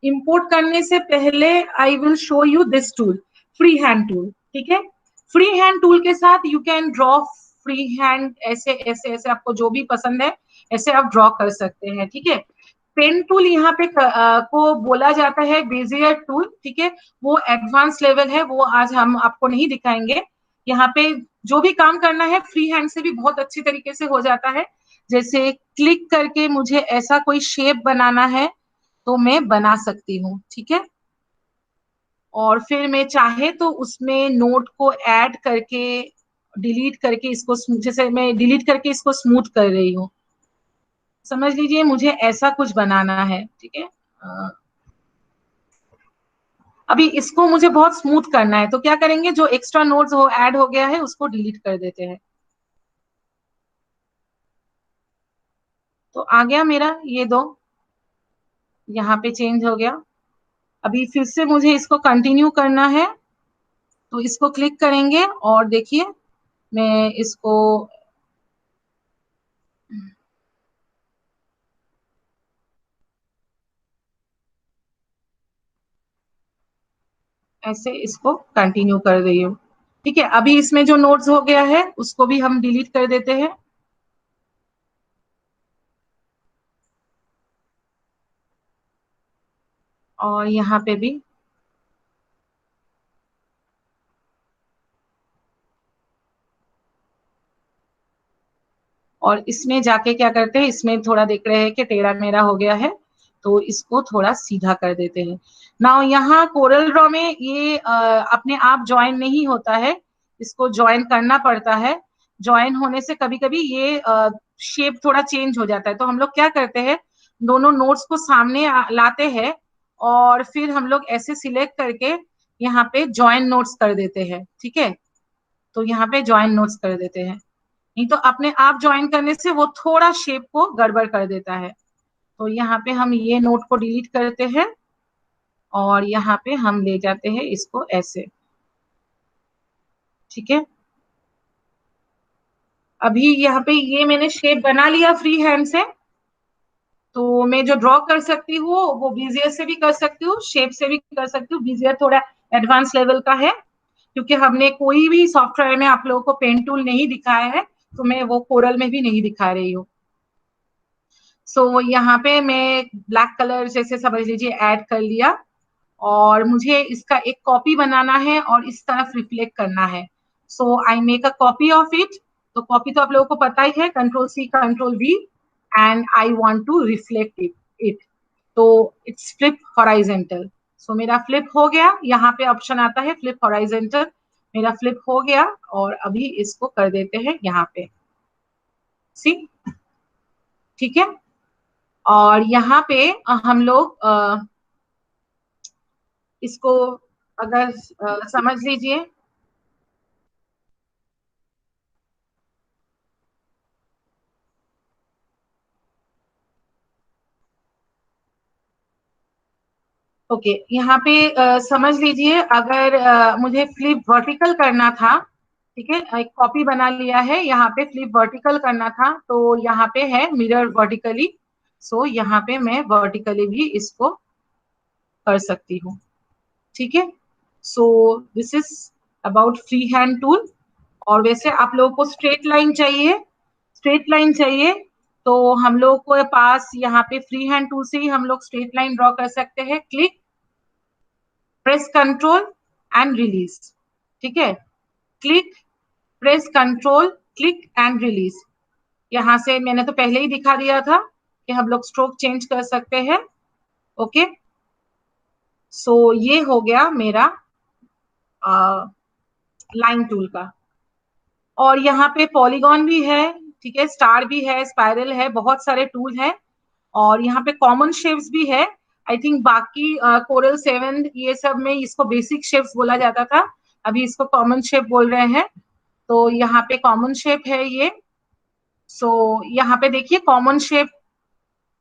इंपोर्ट करने से पहले I will show you this tool, free hand tool, ठीक है। फ्री हैंड टूल के साथ you can draw free hand, ऐसे ऐसे ऐसे आपको जो भी पसंद है ऐसे आप ड्रॉ कर सकते हैं, ठीक है। पेन टूल यहाँ पे को बोला जाता है बेजियर टूल, ठीक है। वो एडवांस लेवल है, वो आज हम आपको नहीं दिखाएंगे। यहाँ पे जो भी काम करना है फ्री हैंड से भी बहुत अच्छी तरीके से हो जाता है। जैसे क्लिक करके मुझे ऐसा कोई शेप बनाना है तो मैं बना सकती हूँ, ठीक है। और फिर मैं चाहे तो उसमें नोट को ऐड करके डिलीट करके इसको, जैसे मैं डिलीट करके इसको स्मूथ कर रही हूँ, समझ लीजिए मुझे ऐसा कुछ बनाना है, ठीक है। अभी इसको मुझे बहुत स्मूथ करना है, तो क्या करेंगे, जो एक्स्ट्रा नोड्स हो ऐड हो गया है उसको डिलीट कर देते हैं। तो आ गया मेरा ये दो, यहाँ पे चेंज हो गया। अभी फिर से मुझे इसको कंटिन्यू करना है, तो इसको क्लिक करेंगे और देखिए मैं इसको ऐसे इसको कंटिन्यू कर रही हूँ। ठीक है, अभी इसमें जो नोट्स हो गया है उसको भी हम डिलीट कर देते हैं। और यहाँ पे भी और इसमें जाके क्या करते हैं, इसमें थोड़ा देख रहे हैं कि टेढ़ा मेढ़ा हो गया है, तो इसको थोड़ा सीधा कर देते हैं। नाउ यहाँ कोरल ड्रॉ में ये अपने आप ज्वाइन नहीं होता है, इसको ज्वाइन करना पड़ता है। ज्वाइन होने से कभी कभी ये शेप थोड़ा चेंज हो जाता है, तो हम लोग क्या करते हैं, दोनों नोट्स को सामने लाते हैं और फिर हम लोग ऐसे सिलेक्ट करके यहाँ पे ज्वाइन नोट्स कर देते हैं। ठीक है, तो यहाँ पे ज्वाइन नोट्स कर देते हैं, नहीं तो अपने आप ज्वाइन करने से वो थोड़ा शेप को गड़बड़ कर देता है। तो यहाँ पे हम ये नोट को डिलीट करते हैं और यहाँ पे हम ले जाते हैं इसको ऐसे। ठीक है, अभी यहाँ पे ये मैंने शेप बना लिया फ्री हैंड से, तो मैं जो ड्रॉ कर सकती हूँ वो बीजियर से भी कर सकती हूँ, शेप से भी कर सकती हूँ। बीजियर थोड़ा एडवांस लेवल का है, क्योंकि हमने कोई भी सॉफ्टवेयर में आप लोगों को पेन टूल नहीं दिखाया है, तो मैं वो कोरल में भी नहीं दिखा रही हूँ। सो यहाँ पे मैं ब्लैक कलर जैसे समझ लीजिए ऐड कर लिया, और मुझे इसका एक कॉपी बनाना है और इस तरफ रिफ्लेक्ट करना है। So I make a copy of it. तो कॉपी तो आप लोगों को पता ही है, control C control V, and I want to reflect it. तो इट्स फ्लिप हॉराइजेंटल। सो मेरा फ्लिप हो गया, यहाँ पे ऑप्शन आता है फ्लिप हॉराइजेंटल, मेरा फ्लिप हो गया। और अभी इसको कर देते हैं यहाँ पे, सी। ठीक है, और यहाँ पे हम लोग इसको अगर समझ लीजिए, ओके यहाँ पे समझ लीजिए, अगर मुझे फ्लिप वर्टिकल करना था, ठीक है, एक कॉपी बना लिया है, यहाँ पे फ्लिप वर्टिकल करना था, तो यहाँ पे है मिरर वर्टिकली। सो यहाँ पे मैं वर्टिकली भी इसको कर सकती हूँ। ठीक है, so this is about free hand tool. और वैसे आप लोगों को स्ट्रेट लाइन चाहिए, स्ट्रेट लाइन चाहिए, तो हम लोग को पास यहाँ पे फ्री हैंड टूल से ही हम लोग स्ट्रेट लाइन ड्रॉ कर सकते हैं। Click, press control and release. ठीक है, click, press control, click and release. यहां से मैंने तो पहले ही दिखा दिया था कि हम लोग स्ट्रोक चेंज कर सकते हैं। ओके, सो ये हो गया मेरा लाइन टूल का। और यहाँ पे पॉलीगॉन भी है, ठीक है, स्टार भी है, स्पाइरल है, बहुत सारे टूल हैं। और यहाँ पे कॉमन शेप्स भी है। आई थिंक बाकी कोरल 7 ये सब में इसको बेसिक शेप्स बोला जाता था, अभी इसको कॉमन शेप बोल रहे हैं। तो यहाँ पे कॉमन शेप है ये। सो यहाँ पे देखिए कॉमन शेप,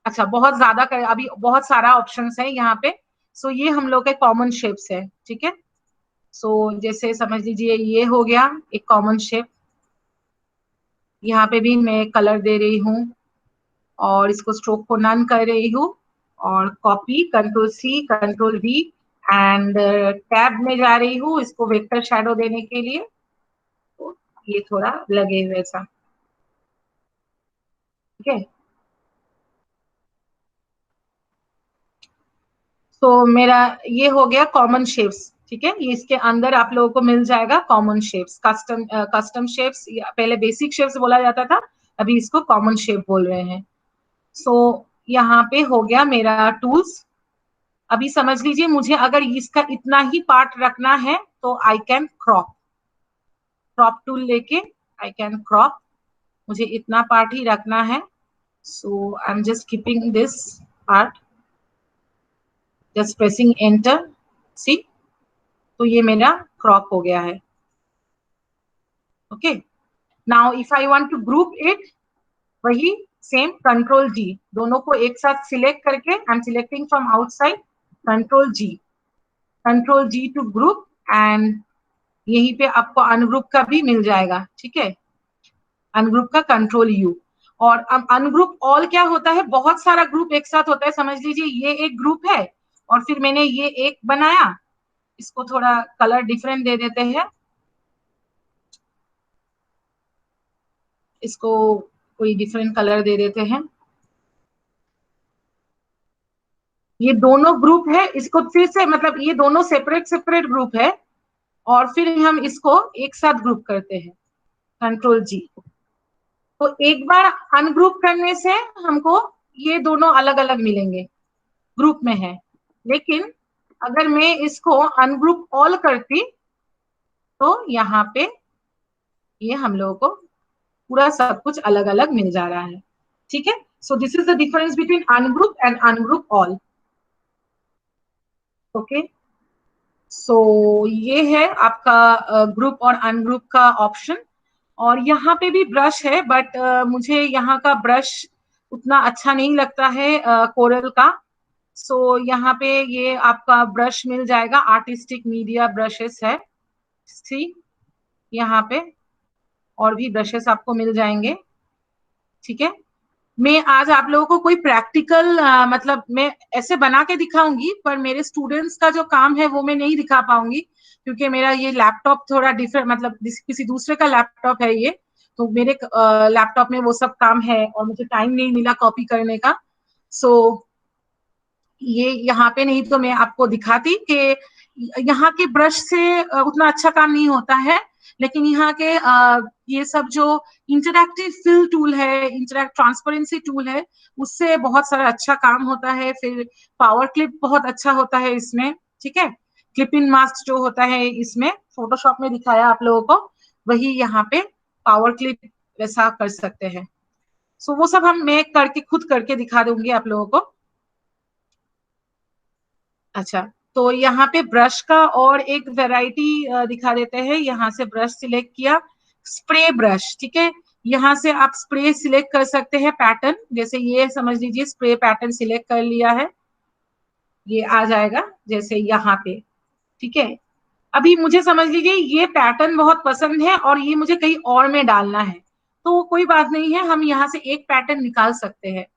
अच्छा बहुत ज्यादा कर, अभी बहुत सारा ऑप्शंस है यहाँ पे। सो ये हम लोग के कॉमन शेप्स है। ठीक है, सो जैसे समझ लीजिए ये हो गया एक कॉमन शेप। यहाँ पे भी मैं कलर दे रही हूँ और इसको स्ट्रोक को नन कर रही हूँ, और copy control C control V, and tab में जा रही हूँ इसको वेक्टर शैडो देने के लिए, तो ये थोड़ा लगे वैसा। ठीक है, तो मेरा ये हो गया कॉमन शेप्स। ठीक है, ये इसके अंदर आप लोगों को मिल जाएगा common shapes, custom custom shapes, पहले बेसिक शेप्स बोला जाता था, अभी इसको कॉमन शेप बोल रहे हैं। सो यहाँ पे हो गया मेरा टूल्स। अभी समझ लीजिए मुझे अगर इसका इतना ही पार्ट रखना है तो I can crop, crop tool लेके आई कैन क्रॉप, मुझे इतना पार्ट ही रखना है। So I am just keeping this part, just pressing enter, see, तो ये मेरा क्रॉप हो गया है। Okay, now if I want to group it, वही सेम कंट्रोल जी, दोनों को एक साथ सिलेक्ट करके, I am selecting from outside, control G to group, and यहीं पे आपको अनग्रुप का भी मिल जाएगा। ठीक है, अनग्रुप का कंट्रोल यू। और अब अनग्रुप ऑल क्या होता है, बहुत सारा ग्रुप एक साथ होता है। समझ लीजिए ये एक ग्रुप है और फिर मैंने ये एक बनाया, इसको थोड़ा कलर डिफरेंट दे देते हैं, इसको कोई डिफरेंट कलर दे देते हैं। ये दोनों ग्रुप है, इसको फिर से मतलब ये दोनों सेपरेट सेपरेट ग्रुप है, और फिर हम इसको एक साथ ग्रुप करते हैं, कंट्रोल जी। तो एक बार अनग्रुप करने से हमको ये दोनों अलग अलग मिलेंगे, ग्रुप में है। लेकिन अगर मैं इसको अनग्रुप ऑल करती तो यहाँ पे ये हम लोगों को पूरा सब कुछ अलग अलग मिल जा रहा है। ठीक है, so this is the difference between ungroup and ungroup all. Okay, so ये है आपका ग्रुप और अनग्रुप का ऑप्शन। और यहाँ पे भी ब्रश है, बट मुझे यहाँ का ब्रश उतना अच्छा नहीं लगता है कोरल का। सो यहाँ पे ये आपका ब्रश मिल जाएगा, आर्टिस्टिक मीडिया ब्रशेस है, सी यहाँ पे और भी ब्रशेस आपको मिल जाएंगे। ठीक है, मैं आज आप लोगों को कोई प्रैक्टिकल मतलब मैं ऐसे बना के दिखाऊंगी, पर मेरे स्टूडेंट्स का जो काम है वो मैं नहीं दिखा पाऊंगी, क्योंकि मेरा ये लैपटॉप थोड़ा डिफरेंट, मतलब किसी दूसरे का लैपटॉप है ये, तो मेरे लैपटॉप में वो सब काम है और मुझे टाइम नहीं मिला कॉपी करने का। सो ये यहाँ पे नहीं तो मैं आपको दिखाती कि यहाँ के ब्रश से उतना अच्छा काम नहीं होता है, लेकिन यहाँ के ये सब जो इंटरैक्टिव फिल टूल है, इंटरैक्ट ट्रांसपेरेंसी टूल है, उससे बहुत सारा अच्छा काम होता है। फिर पावर क्लिप बहुत अच्छा होता है इसमें। ठीक है, क्लिप इन मास्क जो होता है इसमें, फोटोशॉप में दिखाया आप लोगों को, वही यहाँ पे पावर क्लिप वैसा कर सकते हैं। सो वो सब हम मैं करके खुद करके दिखा दूंगी आप लोगों को। अच्छा, तो यहाँ पे ब्रश का और एक वैरायटी दिखा देते हैं। यहाँ से ब्रश सिलेक्ट किया, स्प्रे ब्रश। ठीक है, यहाँ से आप स्प्रे सिलेक्ट कर सकते हैं पैटर्न, जैसे ये समझ लीजिए स्प्रे पैटर्न सिलेक्ट कर लिया है, ये आ जाएगा जैसे यहाँ पे। ठीक है, अभी मुझे समझ लीजिए ये पैटर्न बहुत पसंद है और ये मुझे कहीं और में डालना है, तो कोई बात नहीं है, हम यहाँ से एक पैटर्न निकाल सकते हैं।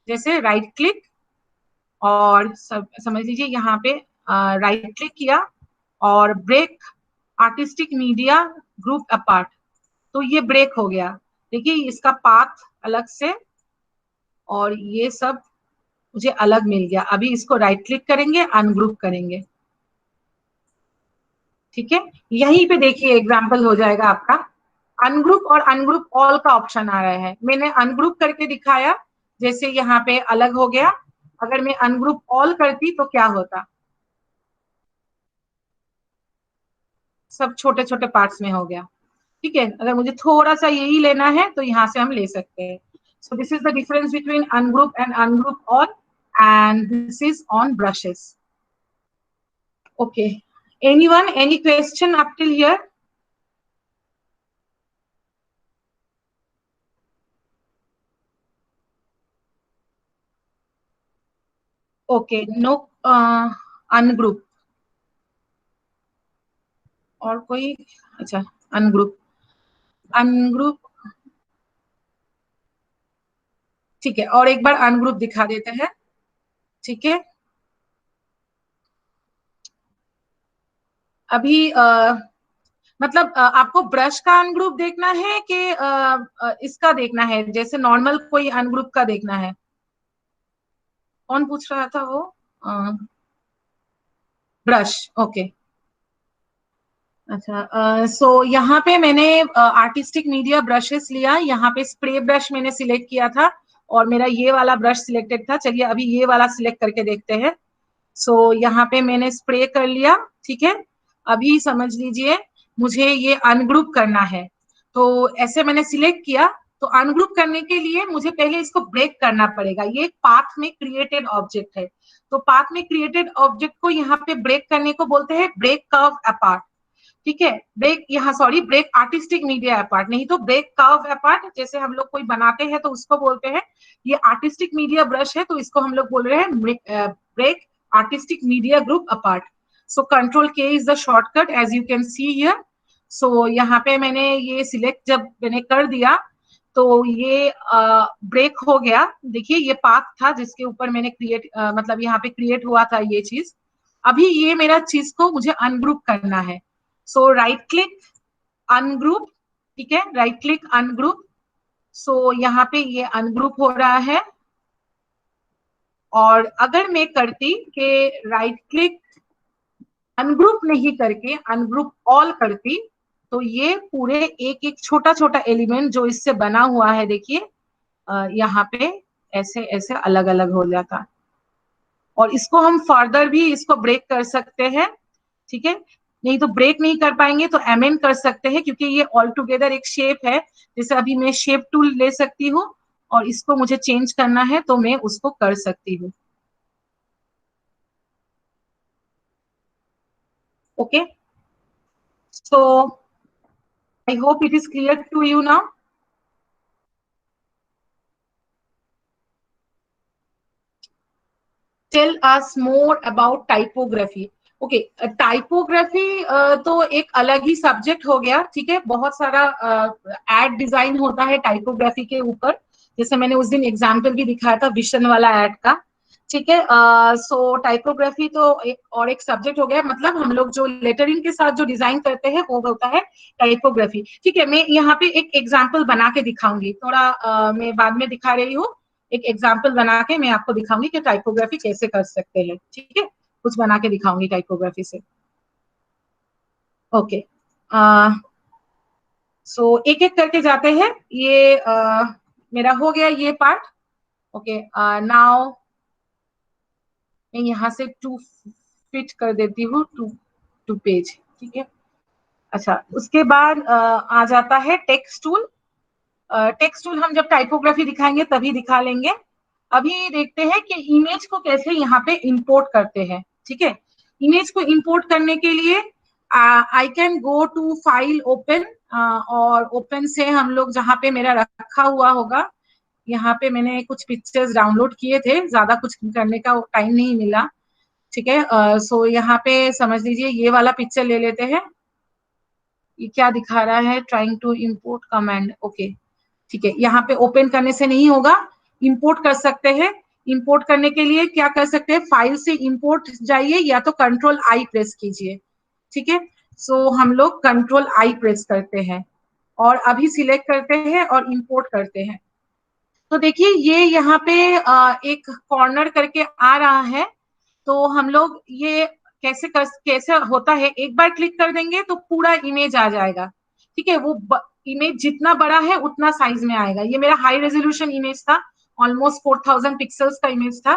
जैसे राइट क्लिक और सब समझ लीजिए यहाँ पे राइट क्लिक किया और break artistic media group apart, तो ये ब्रेक हो गया। देखिए इसका पाथ अलग से और ये सब मुझे अलग मिल गया। अभी इसको राइट क्लिक करेंगे, अनग्रुप करेंगे। ठीक है, यहीं पे देखिए एग्जाम्पल हो जाएगा आपका, अनग्रुप और अनग्रुप ऑल का ऑप्शन आ रहा है। मैंने अनग्रुप करके दिखाया, जैसे यहाँ पे अलग हो गया। अगर मैं अनग्रुप ऑल करती तो क्या होता, सब छोटे छोटे पार्ट्स में हो गया। ठीक है, अगर मुझे थोड़ा सा यही लेना है तो यहाँ से हम ले सकते हैं। So this is the difference between ungroup and ungroup all, and this is on brushes. Okay, anyone, any question up till here? Okay, no, ungroup और कोई? अच्छा, अनग्रुप, अनग्रुप, ठीक है, और एक बार अनग्रुप दिखा देते हैं। ठीक है, अभी मतलब आपको ब्रश का अनग्रुप देखना है कि इसका देखना है, जैसे नॉर्मल कोई अनग्रुप का देखना है? कौन पूछ रहा था वो? Brush, okay. अच्छा, सो यहाँ पे मैंने आर्टिस्टिक मीडिया ब्रशेस लिया, यहाँ पे स्प्रे ब्रश मैंने सिलेक्ट किया था और मेरा ये वाला ब्रश सिलेक्टेड था। चलिए अभी ये वाला सिलेक्ट करके देखते हैं। सो यहाँ पे मैंने स्प्रे कर लिया। ठीक है, अभी समझ लीजिए मुझे ये अनग्रुप करना है, तो ऐसे मैंने सिलेक्ट किया तो अनग्रुप करने के लिए मुझे पहले इसको ब्रेक करना पड़ेगा। ये एक पाथ में क्रिएटेड ऑब्जेक्ट है, तो पाथ में क्रिएटेड ऑब्जेक्ट को यहाँ पे ब्रेक करने को बोलते हैं ब्रेक कर्व अपार्ट। ठीक है, ब्रेक यहाँ sorry break artistic media apart, नहीं तो ब्रेक कर्व अपार्ट। जैसे हम लोग कोई बनाते हैं तो उसको बोलते हैं, ये आर्टिस्टिक मीडिया ब्रश है तो इसको हम लोग बोल रहे हैं break artistic media group apart. So control K is the shortcut as you can see here. So यहाँ पे मैंने ये सिलेक्ट जब मैंने कर दिया तो ये ब्रेक हो गया। देखिए ये पाथ था जिसके ऊपर मैंने क्रिएट मतलब यहाँ पे क्रिएट हुआ था ये चीज। अभी ये मेरा चीज को मुझे अनग्रुप करना है। सो राइट क्लिक अनग्रुप, ठीक है, राइट क्लिक अनग्रुप। सो यहाँ पे ये अनग्रुप हो रहा है, और अगर मैं करती कि राइट क्लिक अनग्रुप नहीं करके अनग्रुप ऑल करती तो ये पूरे एक एक छोटा छोटा एलिमेंट जो इससे बना हुआ है देखिए यहाँ पे ऐसे ऐसे अलग अलग हो जाता। और इसको हम फर्दर भी इसको ब्रेक कर सकते हैं, ठीक है। नहीं तो ब्रेक नहीं कर पाएंगे तो एमेंड कर सकते हैं, क्योंकि ये ऑल टुगेदर एक शेप है। जैसे अभी मैं शेप टूल ले सकती हूँ और इसको मुझे चेंज करना है तो मैं उसको कर सकती हूँ। Okay, so I hope it is clear to you now. Tell us more about typography. Okay, typography तो एक अलग ही सब्जेक्ट हो गया, ठीक है। बहुत सारा एड डिजाइन होता है टाइपोग्राफी के ऊपर, जैसे मैंने उस दिन एग्जाम्पल भी दिखाया था विशन वाला एड का, ठीक है। सो टाइपोग्राफी तो एक सब्जेक्ट हो गया, मतलब हम लोग जो लेटरिंग के साथ जो डिजाइन करते हैं वो होता है टाइपोग्राफी, ठीक है। मैं यहाँ पे एक एग्जाम्पल बना के दिखाऊंगी, थोड़ा मैं बाद में दिखा रही हूँ। एक एग्जाम्पल बना के मैं आपको दिखाऊंगी कि टाइपोग्राफी कैसे कर सकते हैं, ठीक है। कुछ बना के दिखाऊंगी टाइपोग्राफी से। ओके, सो एक एक करके जाते हैं। ये मेरा हो गया ये पार्ट। ओके, नाउ मैं यहाँ से टू फिट कर देती हूँ टू पेज, ठीक है। अच्छा, उसके बाद आ जाता है टेक्स्ट टूल। टेक्स्ट टूल हम जब टाइपोग्राफी दिखाएंगे तभी दिखा लेंगे। अभी देखते हैं कि इमेज को कैसे यहाँ पे इंपोर्ट करते हैं, ठीक है। इमेज को इंपोर्ट करने के लिए I can go to file open, और ओपन से हम लोग जहाँ पे मेरा रखा हुआ होगा, यहाँ पे मैंने कुछ पिक्चर्स डाउनलोड किए थे, ज्यादा कुछ करने का टाइम नहीं मिला, ठीक है। सो यहाँ पे समझ लीजिए ये वाला पिक्चर ले लेते हैं। ये क्या दिखा रहा है, trying to import command, okay, ठीक है। यहाँ पे ओपन करने से नहीं होगा, इंपोर्ट कर सकते हैं। इंपोर्ट करने के लिए क्या कर सकते हैं, फाइल से इंपोर्ट जाइए या तो कंट्रोल आई प्रेस कीजिए, ठीक है। सो हम लोग कंट्रोल आई प्रेस करते हैं और अभी सिलेक्ट करते हैं और इंपोर्ट करते हैं। तो देखिए ये यहाँ पे एक कॉर्नर करके आ रहा है, तो हम लोग ये कैसे होता है, एक बार क्लिक कर देंगे तो पूरा इमेज आ जाएगा, ठीक है। वो इमेज जितना बड़ा है उतना साइज में आएगा। ये मेरा हाई रेजोल्यूशन इमेज था, ऑलमोस्ट 4000 पिक्सल्स का इमेज था,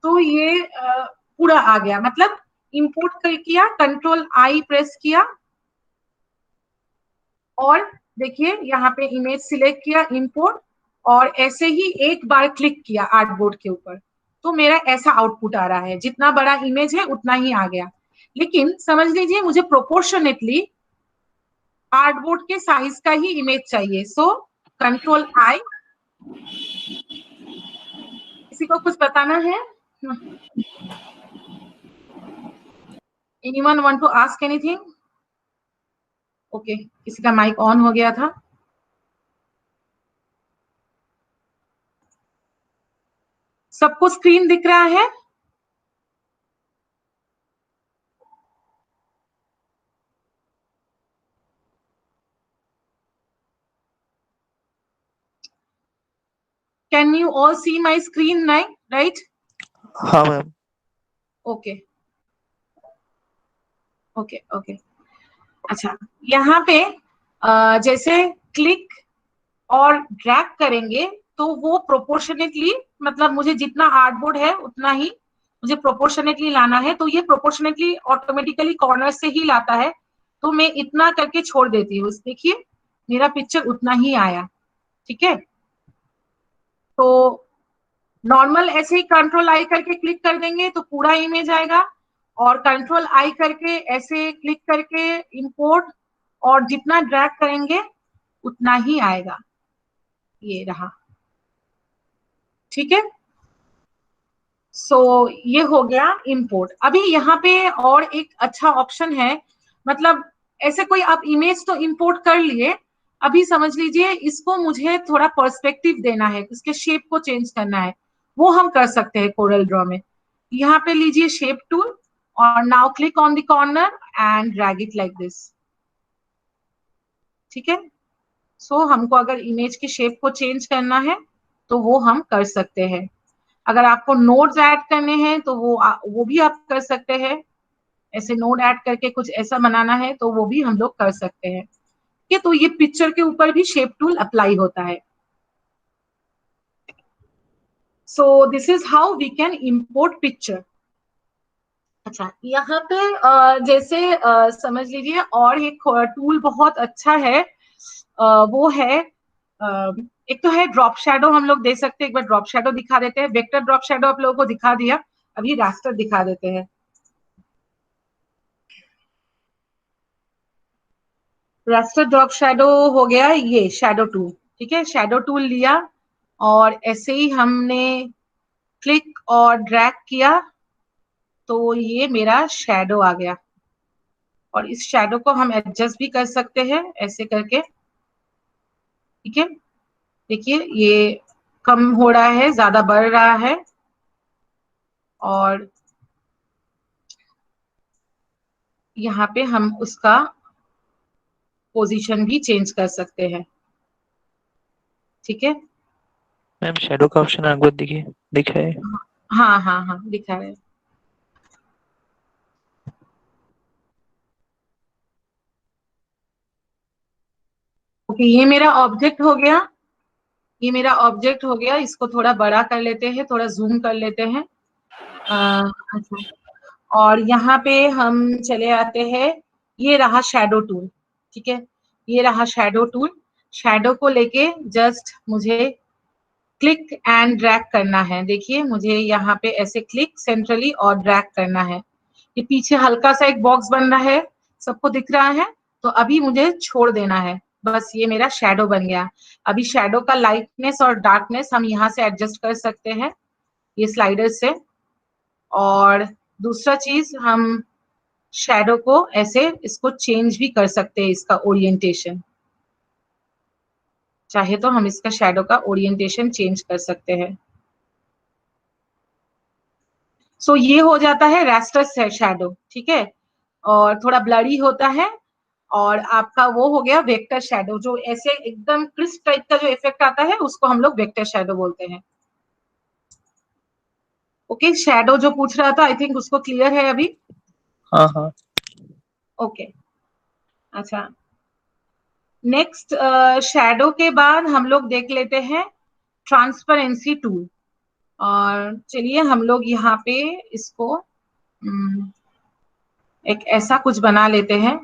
तो ये पूरा आ गया। मतलब इंपोर्ट किया, कंट्रोल आई प्रेस किया और देखिए यहाँ पे इमेज सिलेक्ट किया, इंपोर्ट, और ऐसे ही एक बार क्लिक किया आर्टबोर्ड के ऊपर तो मेरा ऐसा आउटपुट आ रहा है। जितना बड़ा इमेज है उतना ही आ गया, लेकिन समझ लीजिए मुझे प्रोपोर्शनेटली आर्टबोर्ड के साइज का ही इमेज चाहिए। So control I. किसी को कुछ बताना है? Anyone want to ask anything? Okay, किसी का माइक ऑन हो गया था। सबको स्क्रीन दिख रहा है? Can you all see my screen now, right? हाँ मैम। Okay okay okay. अच्छा, यहाँ पे जैसे क्लिक और ड्रैग करेंगे तो वो प्रोपोर्शनेटली, मतलब मुझे जितना आर्टबोर्ड है उतना ही मुझे प्रोपोर्शनेटली लाना है, तो ये प्रोपोर्शनेटली ऑटोमेटिकली कॉर्नर से ही लाता है। तो मैं इतना करके छोड़ देती हूँ, देखिए मेरा पिक्चर उतना ही आया, ठीक है, तो नॉर्मल ऐसे ही कंट्रोल आई करके क्लिक कर देंगे तो पूरा इमेज आएगा, और कंट्रोल आई करके ऐसे क्लिक करके इंपोर्ट, और जितना ड्रैग करेंगे उतना ही आएगा। ये रहा, ठीक है। सो ये हो गया इंपोर्ट। अभी यहाँ पे और एक अच्छा ऑप्शन है, मतलब ऐसे कोई आप इमेज तो इंपोर्ट कर लिए, अभी समझ लीजिए इसको मुझे थोड़ा पर्सपेक्टिव देना है, इसके शेप को चेंज करना है, वो हम कर सकते हैं कोरल ड्रॉ में। यहाँ पे लीजिए शेप टूल, और now click on the corner and drag it like this, ठीक है। सो हमको अगर इमेज की शेप को चेंज करना है तो वो हम कर सकते हैं। अगर आपको नोड्स ऐड करने हैं तो वो भी आप कर सकते हैं, ऐसे नोड ऐड करके कुछ ऐसा बनाना है तो वो भी हम लोग कर सकते हैं। ठीक है, तो ये पिक्चर के ऊपर भी शेप टूल अप्लाई होता है। So this is how we can import picture. अच्छा, यहाँ पे जैसे समझ लीजिए और एक टूल बहुत अच्छा है, वो है एक तो है ड्रॉप शैडो, हम लोग दे सकते हैं। एक बार ड्रॉप शैडो दिखा देते हैं, वेक्टर ड्रॉप शैडो आप लोगों को दिखा दिया, अभी रास्टर दिखा देते हैं। रास्टर ड्रॉप शैडो हो गया ये शैडो टूल, ठीक है। शैडो टूल लिया और ऐसे ही हमने क्लिक और ड्रैग किया तो ये मेरा शैडो आ गया, और इस शैडो को हम एडजस्ट भी कर सकते हैं ऐसे करके, ठीक है। देखिए ये कम हो रहा है, ज्यादा बढ़ रहा है, और यहाँ पे हम उसका पोजीशन भी चेंज कर सकते हैं, ठीक है। मैम शेडो का ऑप्शन आपको दिखा है? हाँ हाँ हाँ, दिखा है। ओके, ये मेरा ऑब्जेक्ट हो गया, ये मेरा ऑब्जेक्ट हो गया। इसको थोड़ा बड़ा कर लेते हैं, थोड़ा जूम कर लेते हैं। अच्छा, और यहाँ पे हम चले आते हैं, ये रहा शैडो टूल, ठीक है। ये रहा शैडो टूल। शैडो को लेके जस्ट मुझे क्लिक एंड ड्रैग करना है। देखिए मुझे यहाँ पे ऐसे क्लिक सेंट्रली और ड्रैग करना है। ये पीछे हल्का सा एक बॉक्स बन रहा है, सबको दिख रहा है, तो अभी मुझे छोड़ देना है, बस ये मेरा शैडो बन गया। अभी शैडो का लाइटनेस और डार्कनेस हम यहाँ से एडजस्ट कर सकते हैं, ये स्लाइडर से। और दूसरा चीज, हम शैडो को ऐसे इसको चेंज भी कर सकते हैं, इसका ओरिएंटेशन चाहे तो हम इसका शैडो का ओरिएंटेशन चेंज कर सकते हैं। सो ये हो जाता है रेस्टर्स है शैडो, ठीक है, और थोड़ा ब्लरी होता है। और आपका वो हो गया वेक्टर शैडो, जो ऐसे एकदम क्रिस्प टाइप का जो इफेक्ट आता है उसको हम लोग वेक्टर शैडो बोलते हैं। ओके, शैडो जो पूछ रहा था, आई थिंक उसको क्लियर है अभी। हाँ हाँ। ओके, अच्छा, नेक्स्ट शैडो के बाद हम लोग देख लेते हैं ट्रांसपेरेंसी टूल। और चलिए हम लोग यहाँ पे इसको एक ऐसा कुछ बना लेते हैं।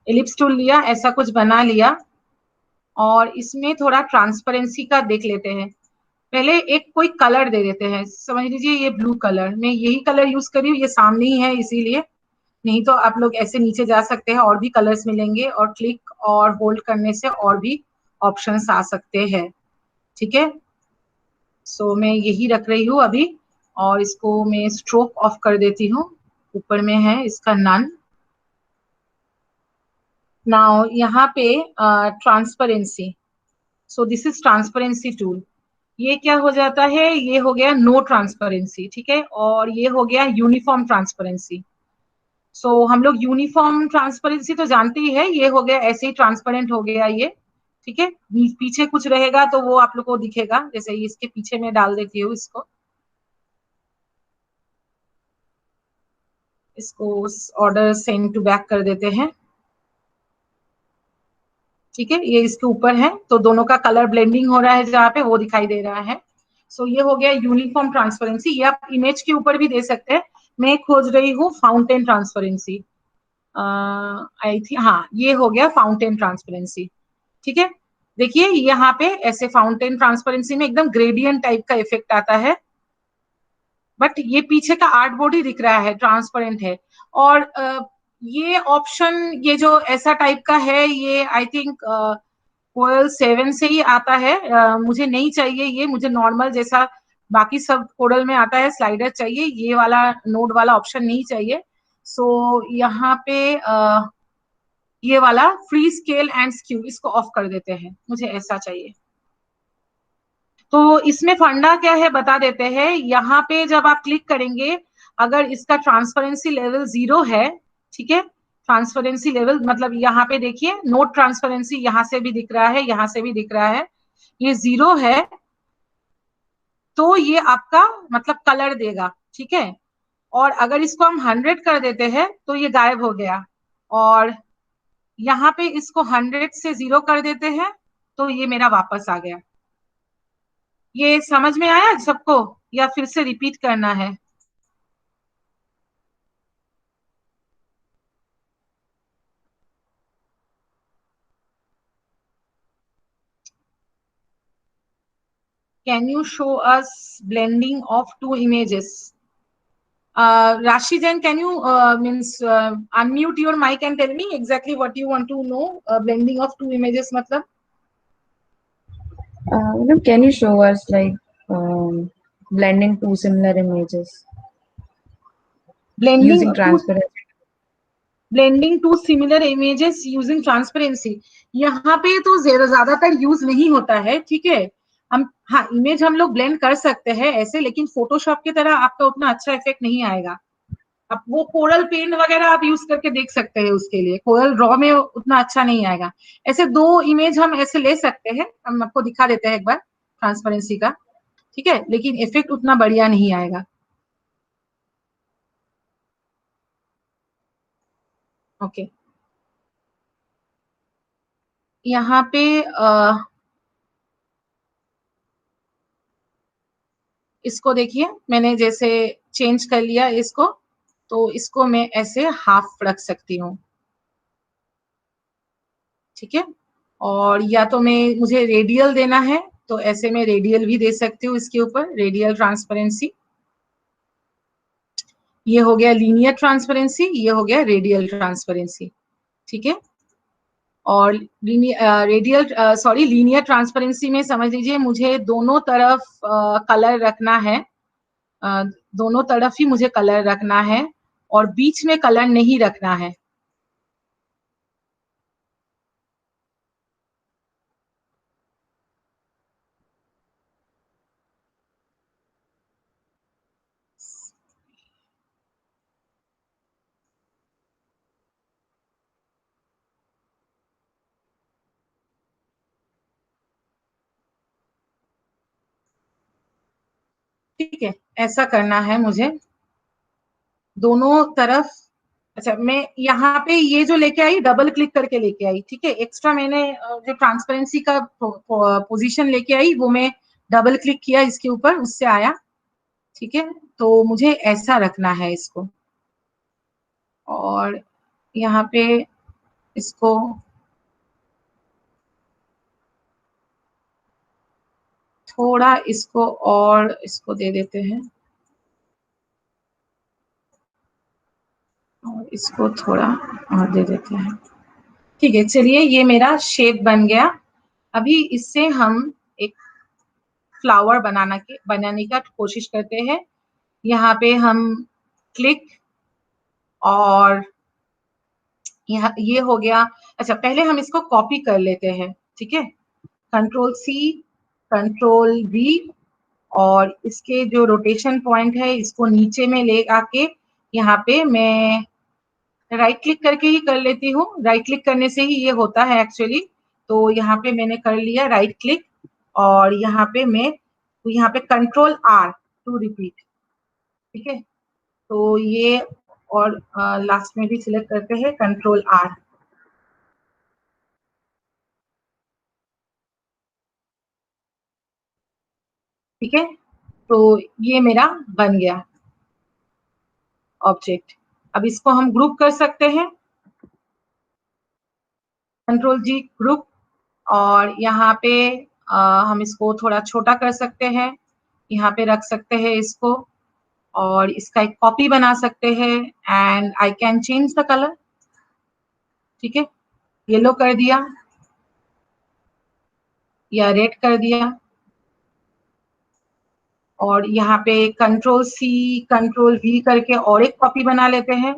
एलिप्स टूल लिया, ऐसा कुछ बना लिया, और इसमें थोड़ा ट्रांसपेरेंसी का देख लेते हैं। पहले एक कोई कलर दे देते हैं, समझ लीजिए ये ब्लू कलर, मैं यही कलर यूज करी हूँ, ये सामने ही है इसीलिए। नहीं तो आप लोग ऐसे नीचे जा सकते हैं, और भी कलर्स मिलेंगे, और क्लिक और होल्ड करने से और भी ऑप्शंस आ सकते हैं, ठीक है। सो मैं यही रख रही हूँ अभी, और इसको मैं स्ट्रोक ऑफ कर देती हूँ। ऊपर में है इसका नन। नाउ यहाँ पे transparency, so this is transparency tool. ये क्या हो जाता है, ये हो गया नो ट्रांसपेरेंसी, ठीक है, और ये हो गया यूनिफॉर्म ट्रांसपेरेंसी। सो हम लोग यूनिफॉर्म ट्रांसपेरेंसी तो जानते ही है, ये हो गया ऐसे ही ट्रांसपेरेंट हो गया ये, ठीक है। पीछे कुछ रहेगा तो वो आप लोग को दिखेगा, जैसे इसके पीछे में डाल देती हूँ इसको, इसको ऑर्डर सेंड टू बैक कर देते हैं, ठीक है। ये इसके ऊपर है तो दोनों का कलर ब्लेंडिंग हो रहा है, जहाँ पे वो दिखाई दे रहा है। सो ये हो गया यूनिफॉर्म ट्रांसपेरेंसी। ये आप इमेज के ऊपर भी दे सकते हैं। मैं खोज रही हूँ फाउंटेन ट्रांसपेरेंसी। आई थी, हाँ ये हो गया फाउंटेन ट्रांसपेरेंसी। ठीक है, देखिए यहाँ पे ऐसे फाउंटेन ट्रांसपेरेंसी में एकदम ग्रेडियंट टाइप का इफेक्ट आता है, बट ये पीछे का आर्ट बॉडी दिख रहा है, ट्रांसपेरेंट है। और ये ऑप्शन, ये जो ऐसा टाइप का है, ये आई थिंक कोरल 7 से ही आता है। मुझे नहीं चाहिए ये, मुझे नॉर्मल जैसा बाकी सब कोरल में आता है स्लाइडर चाहिए, ये वाला नोड वाला ऑप्शन नहीं चाहिए। सो यहाँ पे ये वाला फ्री स्केल एंड स्क्यू इसको ऑफ कर देते हैं, मुझे ऐसा चाहिए। तो इसमें फंडा क्या है बता देते हैं। यहाँ पे जब आप क्लिक करेंगे, अगर इसका ट्रांसपेरेंसी लेवल 0 है, ठीक है, ट्रांसपेरेंसी लेवल मतलब यहाँ पे देखिए नोट ट्रांसपेरेंसी यहाँ से भी दिख रहा है, यहाँ से भी दिख रहा है, ये 0 है तो ये आपका मतलब कलर देगा, ठीक है। और अगर इसको हम 100 कर देते हैं तो ये गायब हो गया, और यहाँ पे इसको 100 से 0 कर देते हैं तो ये मेरा वापस आ गया। ये समझ में आया सबको या फिर से रिपीट करना है? Can you show us blending of two images? Rashi Jain, can you unmute your mic and tell me exactly what you want to know? Blending of two images matlab? Can you show us like blending two similar images Blending using transparency? Blending two similar images using transparency, यहाँ पे तो ज्यादातर use नहीं होता है, ठीक है। हम हाँ इमेज हम लोग ब्लेंड कर सकते हैं ऐसे, लेकिन फोटोशॉप की तरह आपका उतना अच्छा इफेक्ट नहीं आएगा। अब वो कोरल पेंट वगैरह आप यूज करके देख सकते हैं, उसके लिए कोरल ड्रॉ में उतना अच्छा नहीं आएगा। ऐसे दो इमेज हम ऐसे ले सकते हैं, हम आपको दिखा देते हैं एक बार ट्रांसपेरेंसी का, ठीक है, लेकिन इफेक्ट उतना बढ़िया नहीं आएगा। ओके, यहाँ पे इसको देखिए मैंने जैसे चेंज कर लिया इसको, तो इसको मैं ऐसे हाफ रख सकती हूँ, ठीक है। और या तो मैं मुझे रेडियल देना है तो ऐसे मैं रेडियल भी दे सकती हूँ, इसके ऊपर रेडियल ट्रांसपेरेंसी। ये हो गया लीनियर ट्रांसपेरेंसी, ये हो गया रेडियल ट्रांसपेरेंसी, ठीक है। और लीनियर ट्रांसपेरेंसी में समझ लीजिए मुझे दोनों तरफ कलर रखना है, दोनों तरफ ही मुझे कलर रखना है और बीच में कलर नहीं रखना है। ठीक है, ऐसा करना है मुझे दोनों तरफ। अच्छा, मैं यहाँ पे ये जो लेके आई डबल क्लिक करके लेके आई, ठीक है। एक्स्ट्रा मैंने जो ट्रांसपेरेंसी का पोजीशन लेके आई वो मैं डबल क्लिक किया इसके ऊपर, उससे आया, ठीक है। तो मुझे ऐसा रखना है इसको, और यहाँ पे इसको थोड़ा इसको और इसको दे देते हैं, और इसको थोड़ा और दे देते हैं, ठीक है। चलिए ये मेरा शेप बन गया। अभी इससे हम एक फ्लावर बनाने का कोशिश करते हैं। यहाँ पे हम क्लिक, और यहाँ ये हो गया। अच्छा, पहले हम इसको कॉपी कर लेते हैं, ठीक है। कंट्रोल सी, कंट्रोल वी, और इसके जो रोटेशन पॉइंट है इसको नीचे में ले आके यहाँ पे मैं राइट क्लिक करके ही कर लेती हूँ। राइट क्लिक करने से ही ये होता है एक्चुअली। तो यहाँ पे मैंने कर लिया राइट क्लिक, और यहाँ पे मैं यहाँ पे कंट्रोल आर टू रिपीट, ठीक है। तो ये और लास्ट में भी सिलेक्ट करते हैं कंट्रोल आर, ठीक है। तो ये मेरा बन गया ऑब्जेक्ट। अब इसको हम ग्रुप कर सकते हैं, कंट्रोल जी ग्रुप, और यहाँ पे हम इसको थोड़ा छोटा कर सकते हैं, यहाँ पे रख सकते हैं इसको, और इसका एक कॉपी बना सकते हैं, and I can change the colour. ठीक है, येलो कर दिया या रेड कर दिया, और यहाँ पे कंट्रोल सी कंट्रोल वी करके और एक कॉपी बना लेते हैं।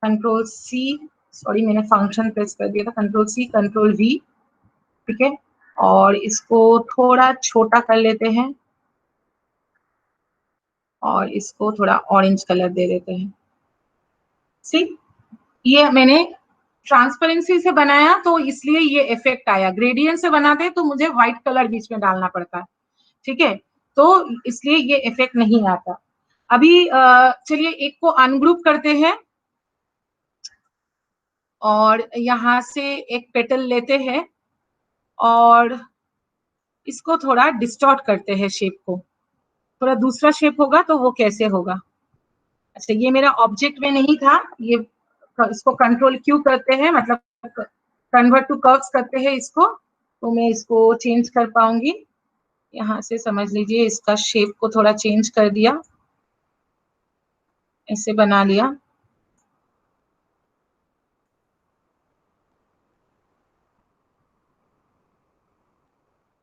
कंट्रोल सी, सॉरी मैंने फंक्शन प्रेस कर दिया था, कंट्रोल सी कंट्रोल वी। ठीक है, और इसको थोड़ा छोटा कर लेते हैं, और इसको थोड़ा ऑरेंज कलर दे देते हैं। सी, ये मैंने ट्रांसपेरेंसी से बनाया तो इसलिए ये इफेक्ट आया, ग्रेडियंट से बनाते तो मुझे व्हाइट कलर बीच में डालना पड़ता है। ठीक है, तो इसलिए ये इफेक्ट नहीं आता। अभी चलिए एक को अनग्रुप करते हैं, और यहाँ से एक पेटल लेते हैं और इसको थोड़ा डिस्टॉर्ट करते हैं, शेप को थोड़ा दूसरा शेप होगा तो वो कैसे होगा। अच्छा, ये मेरा ऑब्जेक्ट में नहीं था, ये इसको कंट्रोल क्यू करते हैं, मतलब कन्वर्ट टू कर्व्स करते हैं इसको, तो मैं इसको चेंज कर पाऊंगी। यहाँ से समझ लीजिए इसका शेप को थोड़ा चेंज कर दिया, ऐसे बना लिया।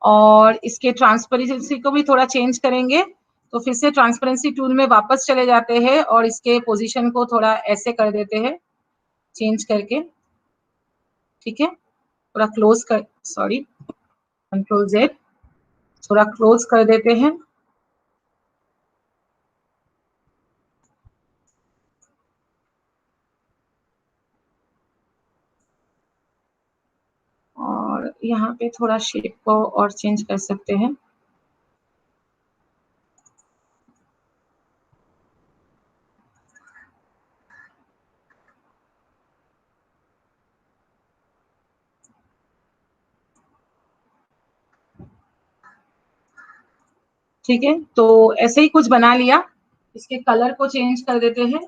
और इसके ट्रांसपेरेंसी को भी थोड़ा चेंज करेंगे, तो फिर से ट्रांसपेरेंसी टूल में वापस चले जाते हैं और इसके पोजीशन को थोड़ा ऐसे कर देते हैं, चेंज करके। ठीक है, थोड़ा क्लोज कर, सॉरी कंट्रोल जेड, थोड़ा क्लोज कर देते हैं। और यहाँ पे थोड़ा शेप को और चेंज कर सकते हैं। ठीक है, तो ऐसे ही कुछ बना लिया, इसके कलर को चेंज कर देते हैं,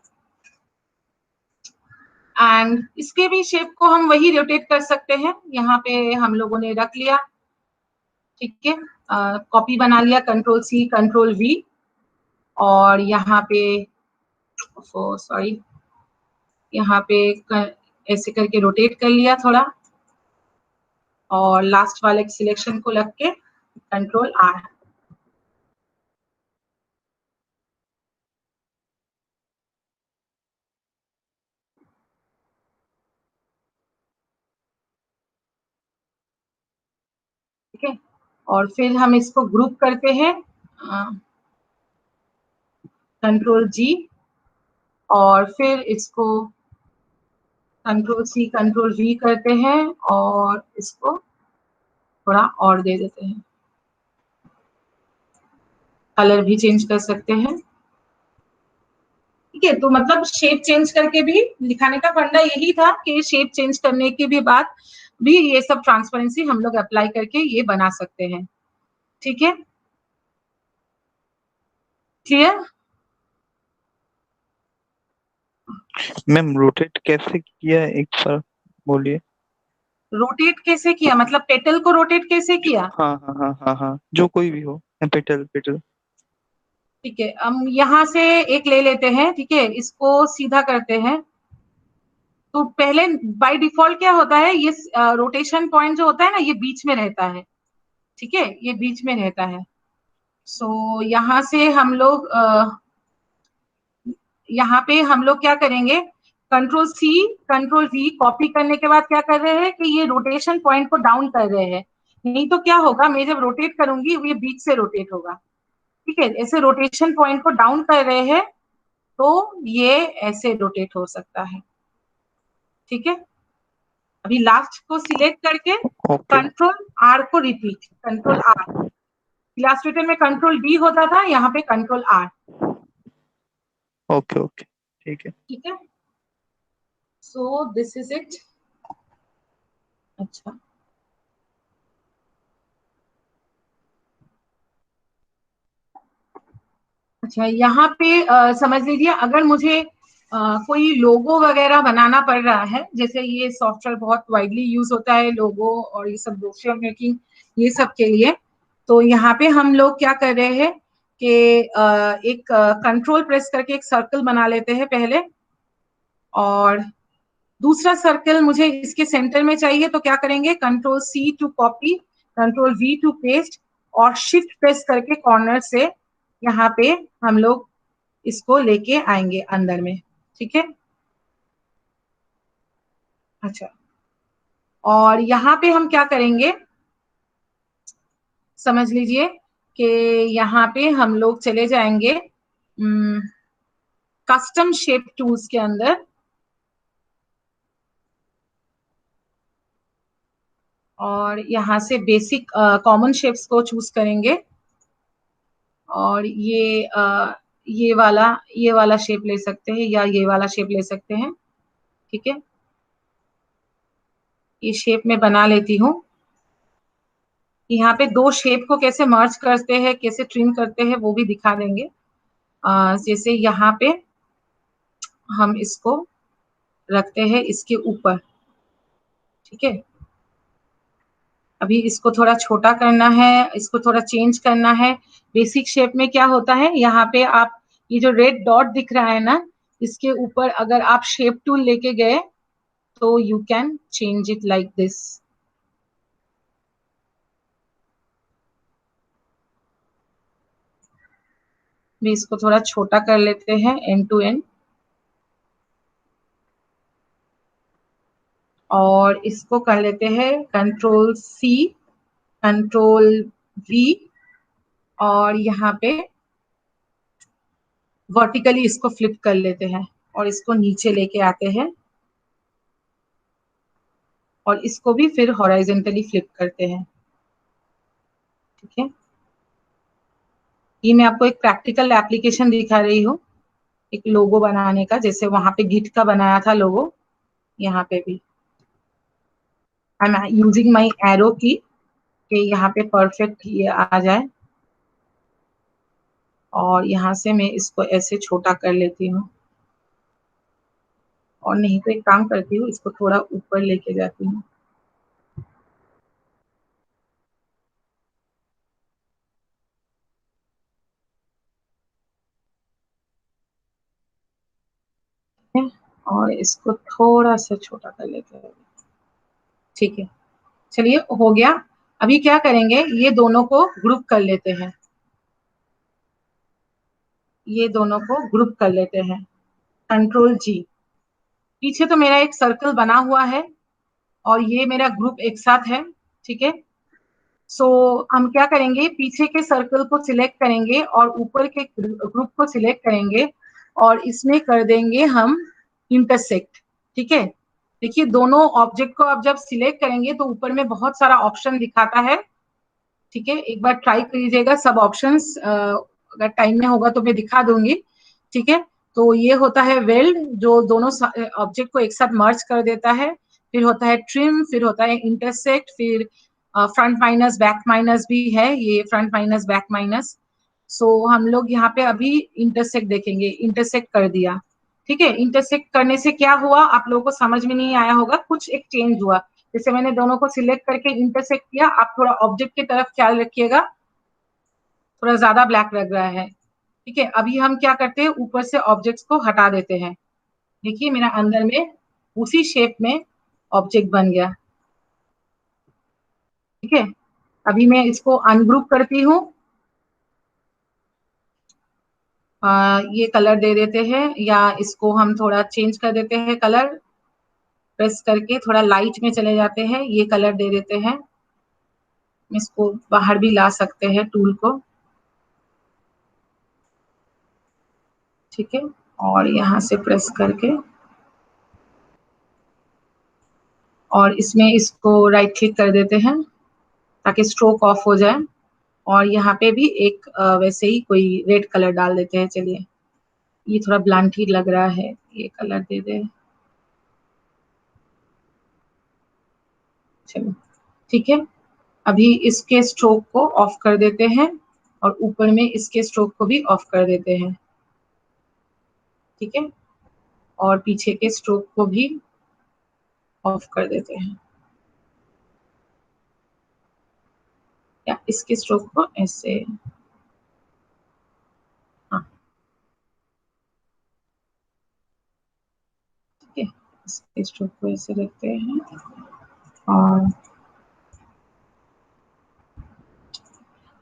एंड इसके भी शेप को हम वही रोटेट कर सकते हैं। यहाँ पे हम लोगों ने रख लिया। ठीक है, कॉपी बना लिया, कंट्रोल सी कंट्रोल वी, और यहाँ पे सॉरी, यहाँ पे ऐसे करके रोटेट कर लिया थोड़ा, और लास्ट वाले सिलेक्शन को लग के कंट्रोल आर। ठीक है, और फिर हम इसको ग्रुप करते हैं, कंट्रोल जी, और फिर इसको कंट्रोल सी कंट्रोल वी करते हैं, और इसको थोड़ा और दे देते हैं, कलर भी चेंज कर सकते हैं। ठीक है, तो मतलब शेप चेंज करके भी दिखाने का फंडा यही था कि शेप चेंज करने के भी बाद भी ये सब ट्रांसपेरेंसी हम लोग अप्लाई करके ये बना सकते हैं। ठीक है, क्लियर? मैम रोटेट कैसे किया एक बार बोलिए। रोटेट कैसे किया मतलब पेटल को रोटेट कैसे किया? हाँ हाँ हाँ हाँ हाँ, जो कोई भी हो, पेटल पेटल। ठीक है, हम यहाँ से एक ले लेते हैं, ठीक है, इसको सीधा करते हैं। तो पहले बाय डिफॉल्ट क्या होता है, ये रोटेशन पॉइंट जो होता है ना, ये बीच में रहता है। ठीक है, ये बीच में रहता है। सो यहाँ से हम लोग यहाँ पे हम लोग क्या करेंगे, control C control V copy करने के बाद क्या कर रहे हैं कि ये रोटेशन पॉइंट को डाउन कर रहे हैं। नहीं तो क्या होगा, मैं जब रोटेट करूंगी ये बीच से रोटेट होगा। ठीक है, ऐसे रोटेशन पॉइंट को डाउन कर रहे हैं तो ये ऐसे रोटेट हो सकता है। ठीक है, अभी लास्ट को सिलेक्ट करके ओके कंट्रोल आर को रिपीट, कंट्रोल आर। इलास्ट्रेटर में कंट्रोल डी होता था, यहाँ पे कंट्रोल आर। ओके ओके, ठीक है। ठीक है, सो दिस इज इट। अच्छा, अच्छा, यहाँ पे समझ लीजिए अगर मुझे कोई लोगो वगैरह बनाना पड़ रहा है, जैसे ये सॉफ्टवेयर बहुत वाइडली यूज होता है लोगो और ये सब ब्रोशर मेकिंग ये सब के लिए, तो यहाँ पे हम लोग क्या कर रहे हैं कि एक कंट्रोल प्रेस करके एक सर्कल बना लेते हैं पहले, और दूसरा सर्कल मुझे इसके सेंटर में चाहिए, तो क्या करेंगे, control C to copy, control V to paste, और शिफ्ट प्रेस करके कॉर्नर से यहाँ पे हम लोग इसको लेके आएंगे अंदर में, ठीक है। अच्छा, और यहाँ पे हम क्या करेंगे, समझ लीजिए कि यहाँ पे हम लोग चले जाएंगे कस्टम शेप टूल्स के अंदर, और यहाँ से बेसिक कॉमन शेप्स को चूज करेंगे, और ये वाला शेप ले सकते हैं या ये वाला शेप ले सकते हैं, ठीक है। ये शेप में बना लेती हूँ। यहाँ पे दो शेप को कैसे मर्ज करते हैं, कैसे ट्रिम करते हैं वो भी दिखा देंगे। जैसे यहाँ पे हम इसको रखते हैं इसके ऊपर, ठीक है। अभी इसको थोड़ा छोटा करना है, इसको थोड़ा चेंज करना है। बेसिक शेप में क्या होता है, यहाँ पे आप ये जो रेड डॉट दिख रहा है ना, इसके ऊपर अगर आप शेप टूल लेके गए तो you can change it like this. भी इसको थोड़ा छोटा कर लेते हैं एंड टू एंड, और इसको कर लेते हैं कंट्रोल सी, कंट्रोल वी, और यहाँ पे वर्टिकली इसको फ्लिप कर लेते हैं और इसको नीचे लेके आते हैं, और इसको भी फिर हॉराइजेंटली फ्लिप करते हैं, ठीक है। ये मैं आपको एक प्रैक्टिकल एप्लीकेशन दिखा रही हूँ एक लोगो बनाने का, जैसे वहां पे गिट का बनाया था लोगो, यहाँ पे भी I am using my arrow की कि यहाँ पे परफेक्ट ये आ जाए, और यहाँ से मैं इसको ऐसे छोटा कर लेती हूँ, और नहीं तो एक काम करती हूँ, इसको थोड़ा ऊपर लेके जाती हूँ। और इसको थोड़ा सा छोटा कर लेते हैं, ठीक है। चलिए हो गया। अभी क्या करेंगे, ये दोनों को ग्रुप कर लेते हैं, ये दोनों को ग्रुप कर लेते हैं, कंट्रोल जी। पीछे तो मेरा एक सर्कल बना हुआ है और ये मेरा ग्रुप एक साथ है, ठीक है। सो हम क्या करेंगे, पीछे के सर्कल को सिलेक्ट करेंगे और ऊपर के ग्रुप को सिलेक्ट करेंगे, और इसमें कर देंगे हम इंटरसेक्ट, ठीक है। देखिए दोनों ऑब्जेक्ट को आप जब सिलेक्ट करेंगे तो ऊपर में बहुत सारा ऑप्शन दिखाता है, ठीक है। एक बार ट्राई कीजिएगा सब ऑप्शंस, अगर टाइम में होगा तो मैं दिखा दूंगी, ठीक है। तो ये होता है वेल्ड, जो दोनों ऑब्जेक्ट को एक साथ मर्ज कर देता है, फिर होता है ट्रिम, फिर होता है इंटरसेक्ट, फिर फ्रंट माइनस बैक माइनस भी है, ये फ्रंट माइनस बैक माइनस। सो हम लोग यहाँ पे अभी इंटरसेक्ट देखेंगे, इंटरसेक्ट कर दिया, ठीक है। इंटरसेक्ट करने से क्या हुआ आप लोगों को समझ में नहीं आया होगा, कुछ एक चेंज हुआ। जैसे मैंने दोनों को सिलेक्ट करके इंटरसेक्ट किया, आप थोड़ा ऑब्जेक्ट की तरफ ख्याल रखिएगा, थोड़ा ज्यादा ब्लैक लग रहा है, ठीक है। अभी हम क्या करते हैं, ऊपर से ऑब्जेक्ट्स को हटा देते हैं। देखिए मेरा अंदर में उसी शेप में ऑब्जेक्ट बन गया, ठीक है। अभी मैं इसको अनग्रुप करती हूँ, ये कलर दे देते हैं, या इसको हम थोड़ा चेंज कर देते हैं कलर, प्रेस करके थोड़ा लाइट में चले जाते हैं, ये कलर दे देते हैं। इसको बाहर भी ला सकते हैं टूल को, ठीक है। और यहाँ से प्रेस करके, और इसमें इसको राइट क्लिक कर देते हैं ताकि स्ट्रोक ऑफ हो जाए, और यहाँ पे भी एक वैसे ही कोई रेड कलर डाल देते हैं। चलिए ये थोड़ा ब्लंट ही लग रहा है, ये कलर दे दे, चलो ठीक है। अभी इसके स्ट्रोक को ऑफ कर देते हैं, और ऊपर में इसके स्ट्रोक को भी ऑफ कर देते हैं, ठीक है, और पीछे के स्ट्रोक को भी ऑफ कर देते हैं, या इसके स्ट्रोक को ऐसे, हाँ ठीक है, इसके स्ट्रोक को ऐसे रखते हैं। और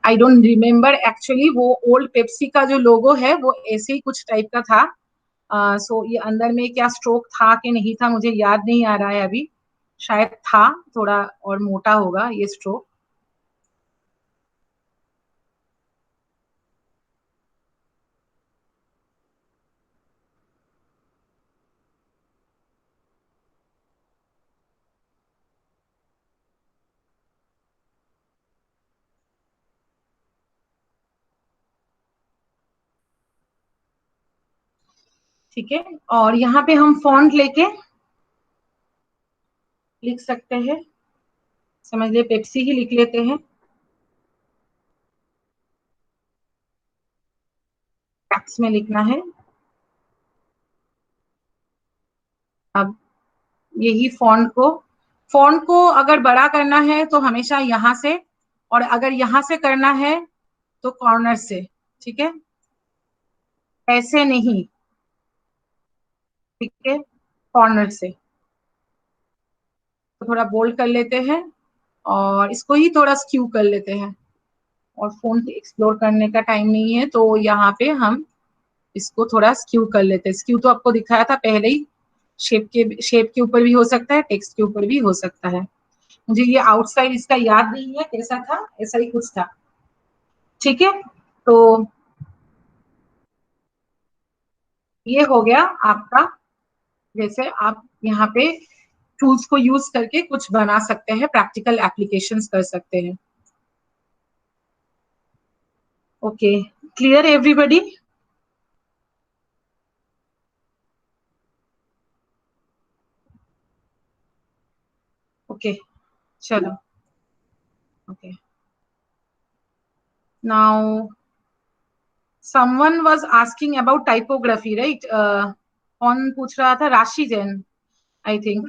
आई डोंट रिमेम्बर एक्चुअली, वो ओल्ड पेप्सी का जो लोगो है वो ऐसे ही कुछ टाइप का था। सो ये अंदर में क्या स्ट्रोक था कि नहीं था मुझे याद नहीं आ रहा है अभी, शायद था, थोड़ा और मोटा होगा ये स्ट्रोक। ठीक है, और यहाँ पे हम फॉन्ट लेके लिख सकते हैं, समझ लिए पेप्सी ही लिख लेते हैं, कैप्स में लिखना है। अब यही फॉन्ट को अगर बड़ा करना है तो हमेशा यहाँ से, और अगर यहाँ से करना है तो कॉर्नर से, ठीक है, ऐसे नहीं, ठीक है, कॉर्नर से। तो थोड़ा बोल्ड कर लेते हैं और इसको ही थोड़ा स्क्यू कर लेते हैं, और फोन एक्सप्लोर करने का टाइम नहीं है तो यहाँ पे हम इसको थोड़ा स्क्यू कर लेते हैं। स्क्यू तो आपको दिखाया था पहले ही, शेप के ऊपर भी हो सकता है, टेक्स्ट के ऊपर भी हो सकता है। मुझे ये आउटसाइड इसका याद नहीं है कैसा था, ऐसा ही कुछ था, ठीक है। तो ये हो गया आपका, जैसे आप यहाँ पे टूल्स को यूज करके कुछ बना सकते हैं, प्रैक्टिकल एप्लीकेशंस कर सकते हैं। Okay, clear everybody? ओके, चलो, okay. Now someone was asking about typography, right? कौन पूछ रहा था? राशि जैन, आई थिंक,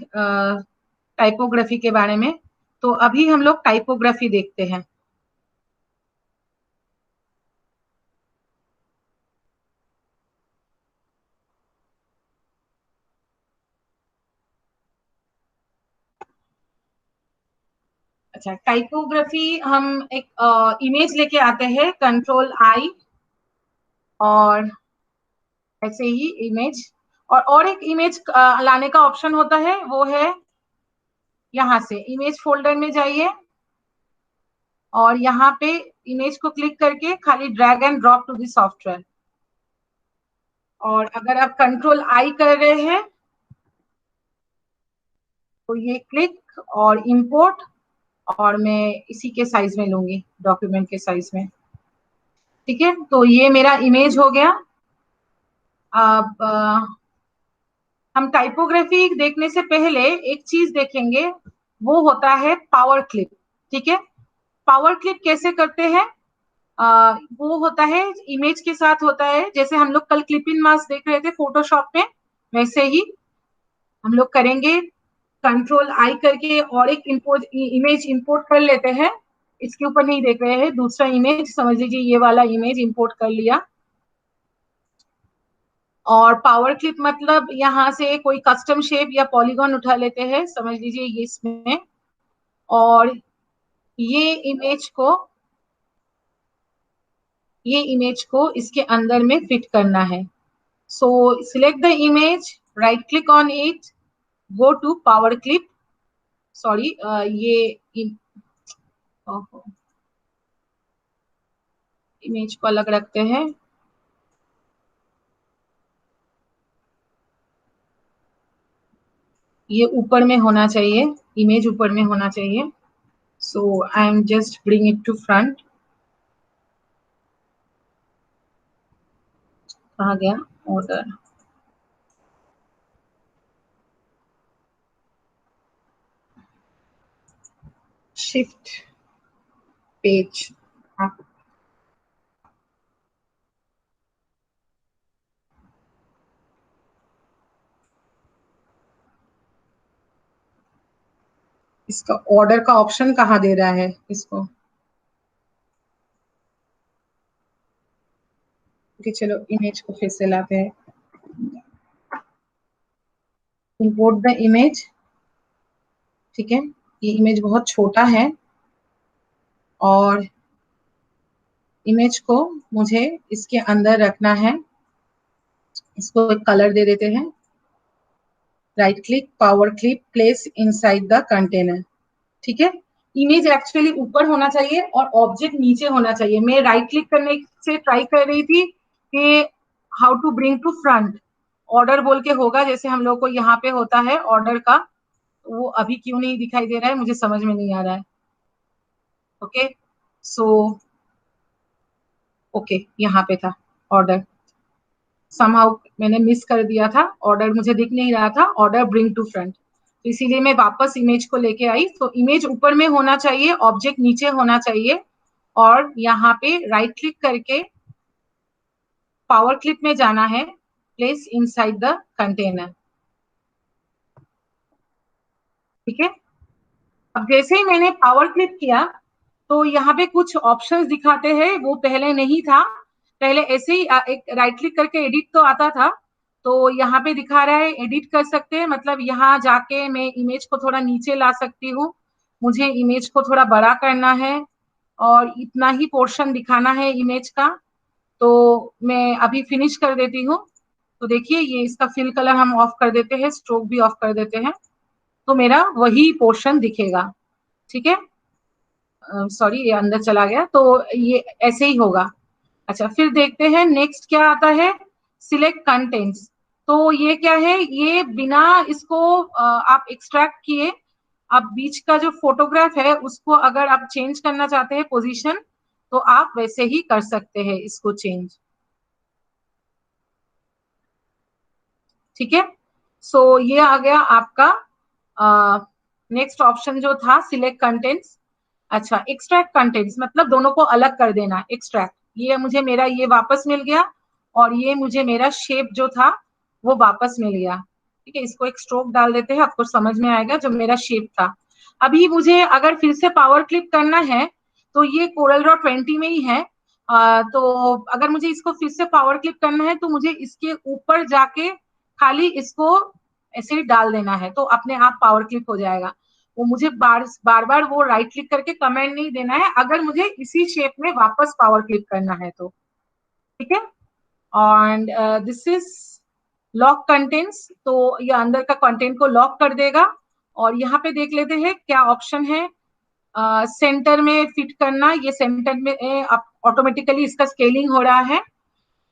टाइपोग्राफी के बारे में। तो अभी हम लोग टाइपोग्राफी देखते हैं। अच्छा, टाइपोग्राफी हम एक इमेज लेके आते हैं, कंट्रोल आई, और ऐसे ही इमेज, और एक इमेज लाने का ऑप्शन होता है, वो है यहाँ से इमेज फोल्डर में जाइए, और यहाँ पे इमेज को क्लिक करके खाली drag and drop to the software. और अगर आप कंट्रोल आई कर रहे हैं तो ये क्लिक और इंपोर्ट, और मैं इसी के साइज में लूंगी, डॉक्यूमेंट के साइज में, ठीक है। तो ये मेरा इमेज हो गया। अब हम टाइपोग्राफी देखने से पहले एक चीज देखेंगे, वो होता है पावर क्लिप, ठीक है। पावर क्लिप कैसे करते हैं? वो होता है इमेज के साथ होता है, जैसे हम लोग कल क्लिप इन मास्क देख रहे थे फोटोशॉप में, वैसे ही हम लोग करेंगे, कंट्रोल आई करके और एक इमेज इंपोर्ट कर लेते हैं। इसके ऊपर नहीं देख रहे हैं, दूसरा इमेज समझ लीजिए, ये वाला इमेज इंपोर्ट कर लिया। और पावर क्लिप मतलब यहाँ से कोई कस्टम शेप या पॉलीगॉन उठा लेते हैं, समझ लीजिए ये इसमें, और ये इमेज को इसके अंदर में फिट करना है। सो select the image, right click on it, go to power clip, sorry ये इमेज को अलग रखते हैं। ये ऊपर में होना चाहिए, इमेज ऊपर में होना चाहिए। So I am just bring it to front. कहाँ गया ऑर्डर? शिफ्ट पेज, इसका ऑर्डर का ऑप्शन कहाँ दे रहा है इसको? ओके चलो इमेज को फिर से लाते हैं। Import the image. ठीक है, ये इमेज बहुत छोटा है और इमेज को मुझे इसके अंदर रखना है। इसको एक कलर दे देते हैं। Right click, power clip, place inside the container. ठीक है, इमेज एक्चुअली ऊपर होना चाहिए और ऑब्जेक्ट नीचे होना चाहिए। मैं राइट क्लिक करने से ट्राई कर रही थी कि how to bring to front, order बोल के होगा जैसे हम लोग को यहाँ पे होता है ऑर्डर का, वो अभी क्यों नहीं दिखाई दे रहा है मुझे समझ में नहीं आ रहा है। ओके सो ओके यहाँ पे था ऑर्डर, समहाउ मैंने मिस कर दिया था, ऑर्डर मुझे दिख नहीं रहा था, ऑर्डर ब्रिंग टू फ्रंट, तो इसीलिए मैं वापस इमेज को लेके आई। तो इमेज ऊपर में होना चाहिए, ऑब्जेक्ट नीचे होना चाहिए और यहाँ पे राइट क्लिक करके पावर क्लिप में जाना है, प्लेस इनसाइड द कंटेनर। ठीक है, अब जैसे ही मैंने पावर क्लिक किया तो यहाँ पे कुछ ऑप्शंस दिखाते हैं, वो पहले नहीं था। पहले ऐसे ही एक राइट क्लिक करके एडिट तो आता था, तो यहाँ पे दिखा रहा है एडिट कर सकते हैं, मतलब यहाँ जाके मैं इमेज को थोड़ा नीचे ला सकती हूँ, मुझे इमेज को थोड़ा बड़ा करना है और इतना ही पोर्शन दिखाना है इमेज का, तो मैं अभी फिनिश कर देती हूँ। तो देखिए ये इसका फिल कलर हम ऑफ कर देते हैं, स्ट्रोक भी ऑफ कर देते हैं, तो मेरा वही पोर्शन दिखेगा। ठीक है, सॉरी ये अंदर चला गया, तो ये ऐसे ही होगा। अच्छा फिर देखते हैं नेक्स्ट क्या आता है, सिलेक्ट कंटेंट्स। तो ये क्या है, ये बिना इसको आप एक्सट्रैक्ट किए, आप बीच का जो फोटोग्राफ है उसको अगर आप चेंज करना चाहते हैं पोजीशन, तो आप वैसे ही कर सकते हैं इसको चेंज। ठीक है, सो ये आ गया आपका नेक्स्ट ऑप्शन जो था सिलेक्ट कंटेंट्स। अच्छा एक्सट्रैक्ट कंटेंट्स मतलब दोनों को अलग कर देना, एक्सट्रैक्ट, ये मुझे मेरा ये वापस मिल गया और ये मुझे मेरा शेप जो था वो वापस मिल गया। ठीक है, इसको एक स्ट्रोक डाल देते हैं, आपको समझ में आएगा जो मेरा शेप था। अभी मुझे अगर फिर से पावर क्लिक करना है तो ये कोरल ड्रॉ 20 में ही है, तो अगर मुझे इसको फिर से पावर क्लिक करना है तो मुझे इसके ऊपर जाके खाली इसको ऐसे ही डाल देना है, तो अपने आप पावर क्लिक हो जाएगा। वो मुझे बार बार वो राइट क्लिक करके कमेंट नहीं देना है अगर मुझे इसी शेप में वापस पावर क्लिक करना है तो। ठीक है, and this is lock contents, तो ये अंदर का कंटेंट को लॉक कर देगा। और यहाँ पे देख लेते हैं क्या ऑप्शन है, सेंटर में फिट करना, ये सेंटर में ऑटोमेटिकली इसका स्केलिंग हो रहा है,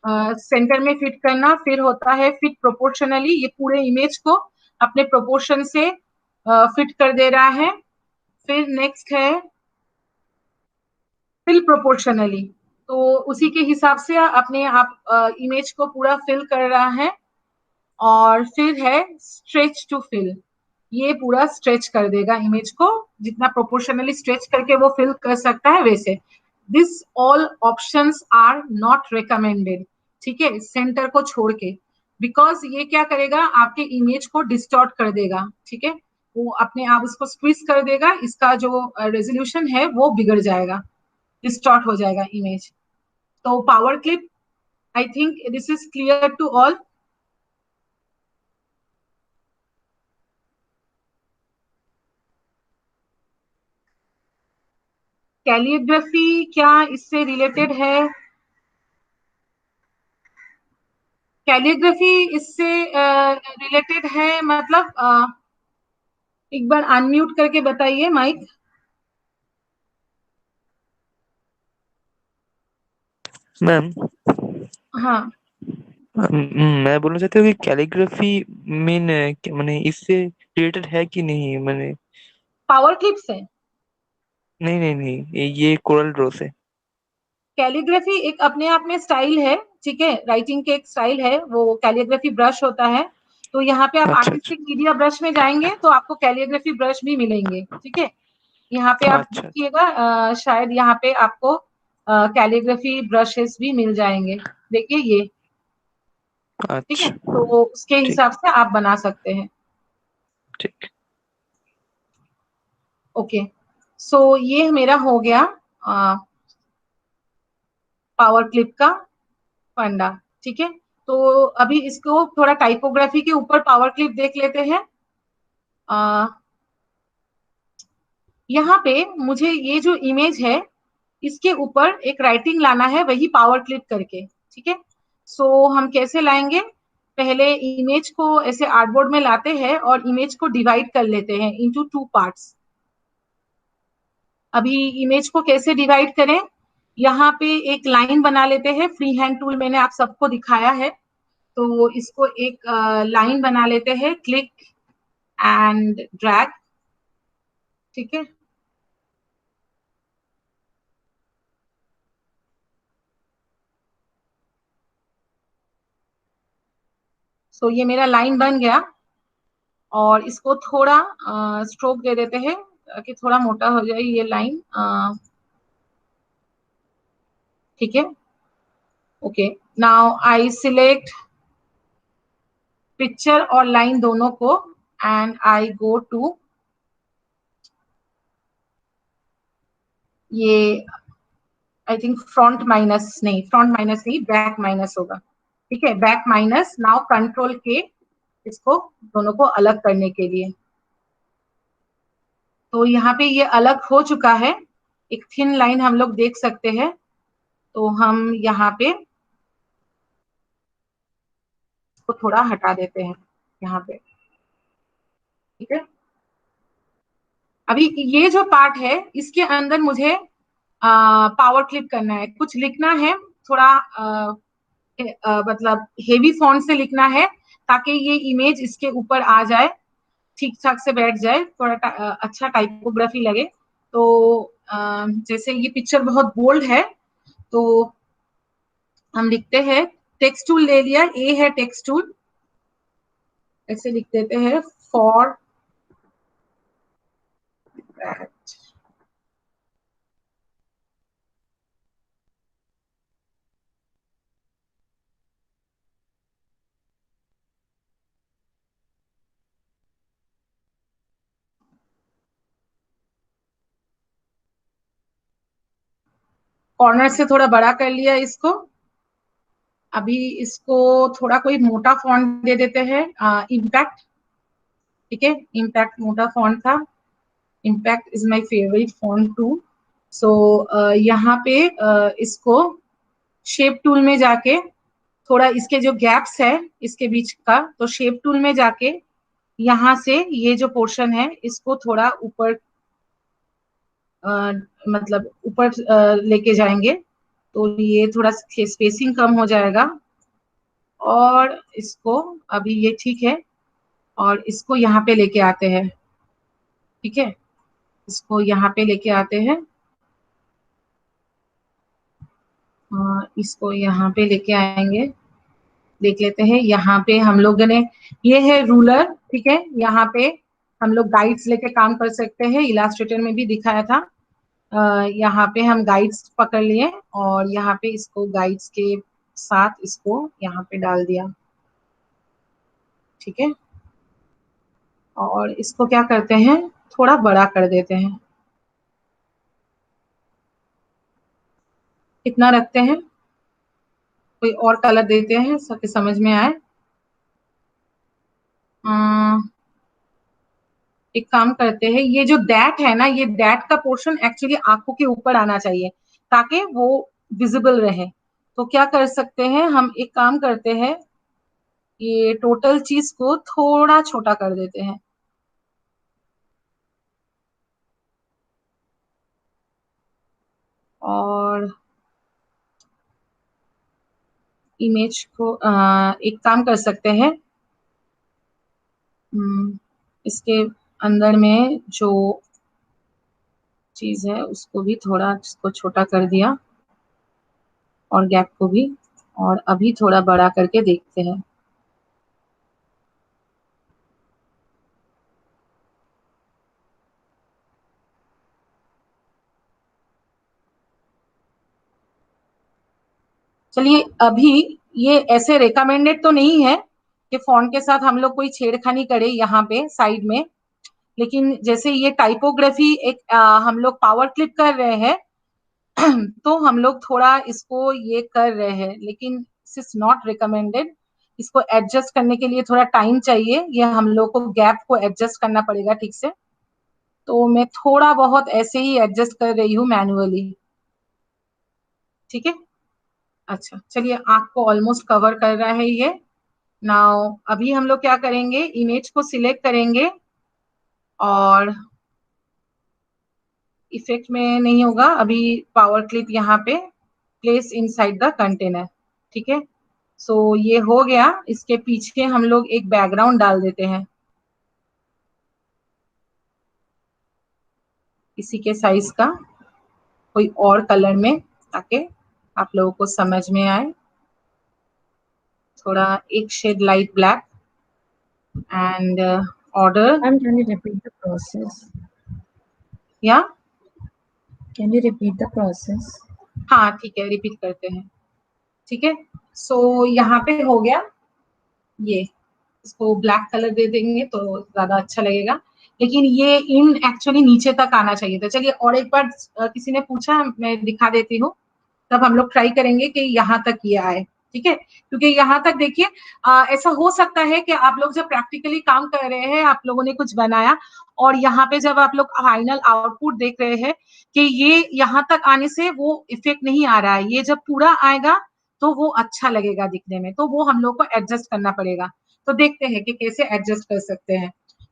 सेंटर में फिट करना, फिर होता है फिट प्रोपोर्शनली, ये पूरे इमेज को अपने प्रोपोर्शन से फिट कर दे रहा है। फिर नेक्स्ट है फिल प्रोपोर्शनली, तो उसी के हिसाब से अपने आप इमेज को पूरा फिल कर रहा है। और फिर है स्ट्रेच टू फिल, ये पूरा स्ट्रेच कर देगा इमेज को, जितना प्रोपोर्शनली स्ट्रेच करके वो फिल कर सकता है वैसे। This all options are not recommended, ठीक है, सेंटर को छोड़ के, बिकॉज ये क्या करेगा आपके इमेज को डिस्टॉर्ट कर देगा। ठीक है, वो अपने आप उसको स्क्वीज कर देगा, इसका जो रेजोल्यूशन है वो बिगड़ जाएगा, डिस्टॉर्ट हो जाएगा इमेज। तो power clip, I think this is clear to all. Calligraphy क्या इससे रिलेटेड है? कैलिग्राफी इससे रिलेटेड है मतलब एक बार अनम्यूट करके बताइए माइक। मैम हाँ, मैं बोलना चाहती हूँ कि कैलीग्राफी मीन मैंने इससे रिलेटेड है कि नहीं, मैंने पावर क्लिप से नहीं नहीं नहीं ये कोरल ड्रॉ से। कैलीग्राफी एक अपने आप में स्टाइल है, ठीक है, राइटिंग के एक स्टाइल है, वो कैलीग्राफी ब्रश होता है। तो यहाँ पे आप अच्छा अच्छा आर्टिस्टिक मीडिया ब्रश में जाएंगे तो आपको कैलीग्राफी ब्रश भी मिलेंगे। ठीक है, यहाँ पे आप अच्छा देखिएगा, शायद यहाँ पे आपको कैलीग्राफी ब्रशेस भी मिल जाएंगे, देखिए ये। ठीक है, अच्छा। तो उसके ठीक हिसाब से आप बना सकते हैं। ठीक। ओके, सो ये मेरा हो गया पावर क्लिप का फंडा। ठीक है, तो अभी इसको थोड़ा टाइपोग्राफी के ऊपर पावर क्लिप देख लेते हैं। यहाँ पे मुझे ये जो इमेज है इसके ऊपर एक राइटिंग लाना है, वही पावर क्लिप करके। ठीक है, सो हम कैसे लाएंगे, पहले इमेज को ऐसे आर्टबोर्ड में लाते हैं और इमेज को डिवाइड कर लेते हैं इनटू 2 पार्ट्स। अभी इमेज को कैसे डिवाइड करें, यहाँ पे एक लाइन बना लेते हैं, फ्री हैंड टूल मैंने आप सबको दिखाया है, तो इसको एक लाइन बना लेते हैं, क्लिक एंड ड्रैग। ठीक है, सो ये मेरा लाइन बन गया और इसको थोड़ा स्ट्रोक दे देते हैं कि थोड़ा मोटा हो जाए ये लाइन। ठीक है, okay, now I select picture और लाइन दोनों को एंड आई गो टू ये, आई थिंक फ्रंट माइनस नहीं, बैक माइनस होगा। ठीक है, बैक माइनस, नाउ कंट्रोल के इसको दोनों को अलग करने के लिए। तो यहाँ पे ये अलग हो चुका है, एक थिन लाइन हम लोग देख सकते हैं, तो हम यहाँ पे इसको थोड़ा हटा देते हैं यहाँ पे। ठीक है, अभी ये जो पार्ट है इसके अंदर मुझे पावर क्लिक करना है, कुछ लिखना है, थोड़ा मतलब हेवी फॉन्ट से लिखना है ताकि ये इमेज इसके ऊपर आ जाए, ठीक ठाक से बैठ जाए, थोड़ा अच्छा टाइपोग्राफी लगे। तो जैसे ये पिक्चर बहुत बोल्ड है तो हम लिखते हैं, टेक्स्ट टूल ले लिया, ए है टेक्स्ट टूल, ऐसे लिख देते हैं फॉर दैट। कॉर्नर से थोड़ा बड़ा कर लिया इसको। अभी इसको थोड़ा कोई मोटा फॉन्ट दे देते हैं, इम्पैक्ट। ठीक है, इम्पैक्ट मोटा फॉन्ट था, impact is my favourite font too. So यहाँ पे इसको शेप टूल में जाके थोड़ा इसके जो गैप्स है इसके बीच का, तो शेप टूल में जाके यहाँ से ये जो पोर्शन है इसको थोड़ा ऊपर मतलब ऊपर लेके जाएंगे, तो ये थोड़ा स्पेसिंग कम हो जाएगा। और इसको अभी ये ठीक है, और इसको यहाँ पे लेके आते हैं। ठीक है, इसको यहाँ पे लेके आते हैं, इसको यहाँ पे लेके आएंगे, देख लेते हैं। यहाँ पे हम लोगों ने, ये है रूलर। ठीक है, यहाँ पे हम लोग गाइड्स लेके काम कर सकते हैं, इलास्ट्रेटर में भी दिखाया था। यहाँ पे हम गाइड्स पकड़ लिए और यहाँ पे इसको गाइड्स के साथ इसको यहाँ पे डाल दिया। ठीक है, और इसको क्या करते हैं, थोड़ा बड़ा कर देते हैं, कितना रखते हैं, कोई और कलर देते हैं सबके समझ में आए। एक काम करते हैं, ये जो दैट है ना, ये दैट का पोर्शन एक्चुअली आंखों के ऊपर आना चाहिए ताकि वो विजिबल रहे। तो क्या कर सकते हैं, हम एक काम करते हैं, ये टोटल चीज को थोड़ा छोटा कर देते हैं। और इमेज को एक काम कर सकते हैं, इसके अंदर में जो चीज है उसको भी थोड़ा इसको छोटा कर दिया और गैप को भी, और अभी थोड़ा बड़ा करके देखते हैं। चलिए, अभी ये ऐसे रिकमेंडेड तो नहीं है कि फॉन्ट के साथ हम लोग कोई छेड़खानी करे यहाँ पे साइड में, लेकिन जैसे ये टाइपोग्राफी एक हम लोग पावर क्लिप कर रहे हैं तो हम लोग थोड़ा इसको ये कर रहे हैं, लेकिन दिस इज नॉट रिकमेंडेड। इसको एडजस्ट करने के लिए थोड़ा टाइम चाहिए, ये हम लोग को गैप को एडजस्ट करना पड़ेगा ठीक से। तो मैं थोड़ा बहुत ऐसे ही एडजस्ट कर रही हूँ मैनुअली, ठीक है। अच्छा चलिए, आंख को ऑलमोस्ट कवर कर रहा है ये। नाउ अभी हम लोग क्या करेंगे, इमेज को सिलेक्ट करेंगे और इफेक्ट में नहीं होगा अभी, पावर क्लिप यहाँ पे प्लेस इनसाइड द कंटेनर, ठीक है। सो ये हो गया। इसके पीछे हम लोग एक बैकग्राउंड डाल देते हैं इसी के साइज का, कोई और कलर में, ताकि आप लोगों को समझ में आए। थोड़ा एक shade light black and order Ma'am, can you repeat the process? या Can you repeat the process? हाँ ठीक है, रिपीट करते हैं, ठीक है। सो यहाँ पे हो गया ये, इसको ब्लैक कलर दे देंगे तो ज्यादा अच्छा लगेगा, लेकिन ये इन एक्चुअली नीचे तक आना चाहिए था। चलिए और एक बार किसी ने पूछा, मैं दिखा देती हूँ, तब हम लोग ट्राई करेंगे कि यहाँ तक ये आए, ठीक है। क्योंकि यहाँ तक देखिए, ऐसा हो सकता है कि आप लोग जब प्रैक्टिकली काम कर रहे हैं, आप लोगों ने कुछ बनाया और यहाँ पे जब आप लोग फाइनल आउटपुट देख रहे हैं कि ये यहाँ तक आने से वो इफेक्ट नहीं आ रहा है, ये जब पूरा आएगा तो वो अच्छा लगेगा दिखने में, तो वो हम लोग को एडजस्ट करना पड़ेगा। तो देखते हैं कि कैसे एडजस्ट कर सकते हैं।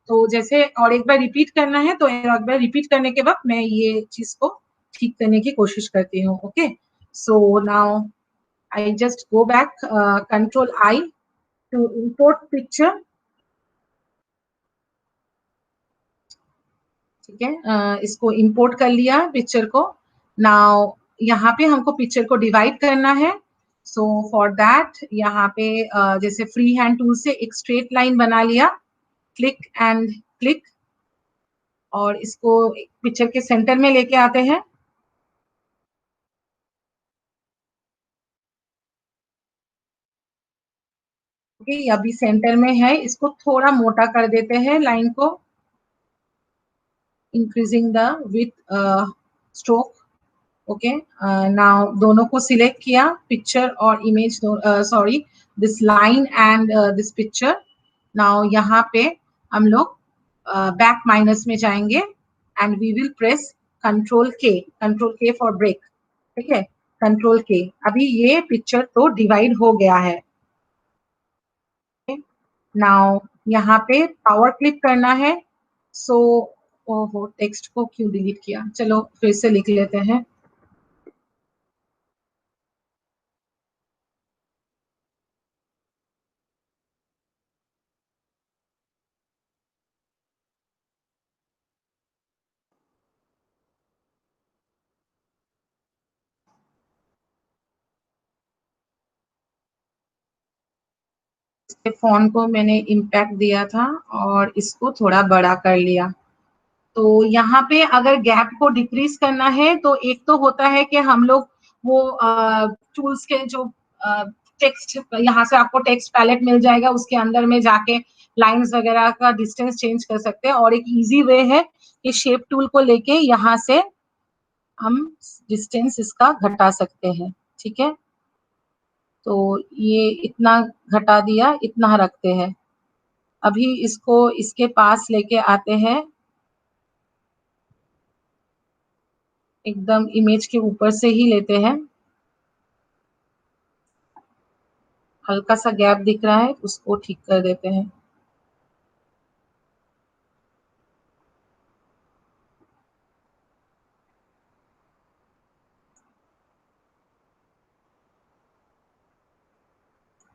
तो जैसे और एक बार रिपीट करना है, तो एक बार रिपीट करने के वक्त मैं ये चीज को ठीक करने की कोशिश करती हूँ, okay. So now I just go back, Control I to import picture, ठीक है। इसको import कर लिया पिक्चर को। Now यहाँ पे हमको पिक्चर को डिवाइड करना है। So for that यहाँ पे जैसे फ्री हैंड टूल से एक स्ट्रेट लाइन बना लिया, क्लिक एंड क्लिक, और इसको पिक्चर के सेंटर में लेके आते हैं। ओके, अभी सेंटर में है, इसको थोड़ा मोटा कर देते हैं लाइन को, increasing the width stroke, okay. Now दोनों को सिलेक्ट किया, पिक्चर और image, sorry this line and this picture. Now यहाँ पे हम लोग बैक माइनस में जाएंगे and we will press control K for break, ठीक है, कंट्रोल के। अभी ये पिक्चर तो डिवाइड हो गया है। नाउ यहाँ पे पावर क्लिक करना है। सो ओहो, टेक्स्ट को क्यों डिलीट किया, चलो फिर से लिख लेते हैं। फोन को मैंने इम्पैक्ट दिया था और इसको थोड़ा बड़ा कर लिया। तो यहाँ पे अगर गैप को डिक्रीज करना है तो एक तो होता है कि हम लोग वो टूल्स के जो टेक्स्ट, यहाँ से आपको टेक्स्ट पैलेट मिल जाएगा, उसके अंदर में जाके लाइंस वगैरह का डिस्टेंस चेंज कर सकते हैं। और एक इजी वे है कि शेप टूल को लेके यहाँ से हम डिस्टेंस इसका घटा सकते हैं, ठीक है। तो ये इतना घटा दिया, इतना रखते हैं। अभी इसको इसके पास लेके आते हैं, एकदम इमेज के ऊपर से ही लेते हैं। हल्का सा गैप दिख रहा है, उसको ठीक कर देते हैं।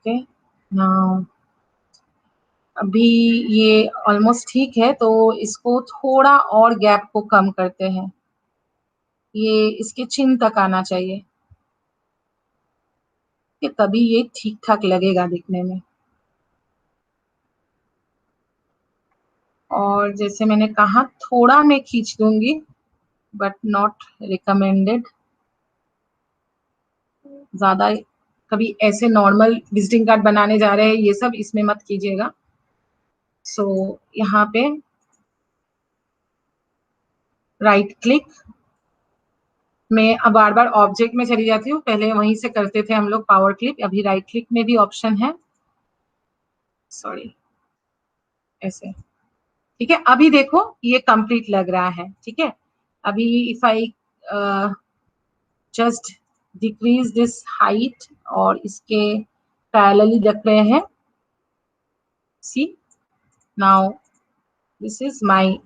ओके, नाउ अभी ये ऑलमोस्ट ठीक है, तो इसको थोड़ा और गैप को कम करते हैं, ये इसके चिन तक आना चाहिए, कि तभी ये ठीक ठाक लगेगा दिखने में। और जैसे मैंने कहा, थोड़ा मैं खींच दूंगी, बट नॉट रिकमेंडेड। ज्यादा कभी ऐसे नॉर्मल विजिटिंग कार्ड बनाने जा रहे हैं, ये सब इसमें मत कीजिएगा। सो यहाँ पे राइट क्लिक, मैं अब बार बार ऑब्जेक्ट में चली जाती हूँ, पहले वहीं से करते थे हम लोग पावर क्लिप, अभी राइट क्लिक में भी ऑप्शन है, सॉरी ऐसे, ठीक है। अभी देखो ये कंप्लीट लग रहा है, ठीक है। अभी if I just decrease this height और इसके पैरेलली रख रहे हैं, see now this is my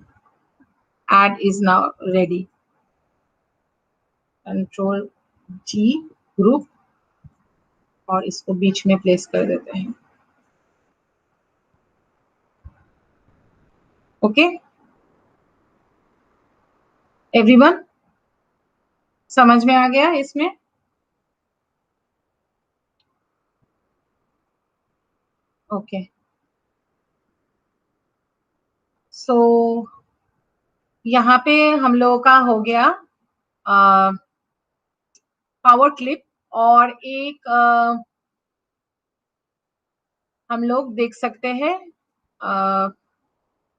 ad is now ready, control G group और इसको बीच में प्लेस कर देते हैं, ओके एवरीवन, समझ में आ गया इसमें? ओके सो यहाँ पे हम लोगों का हो गया पावर क्लिप, और एक हम लोग देख सकते हैं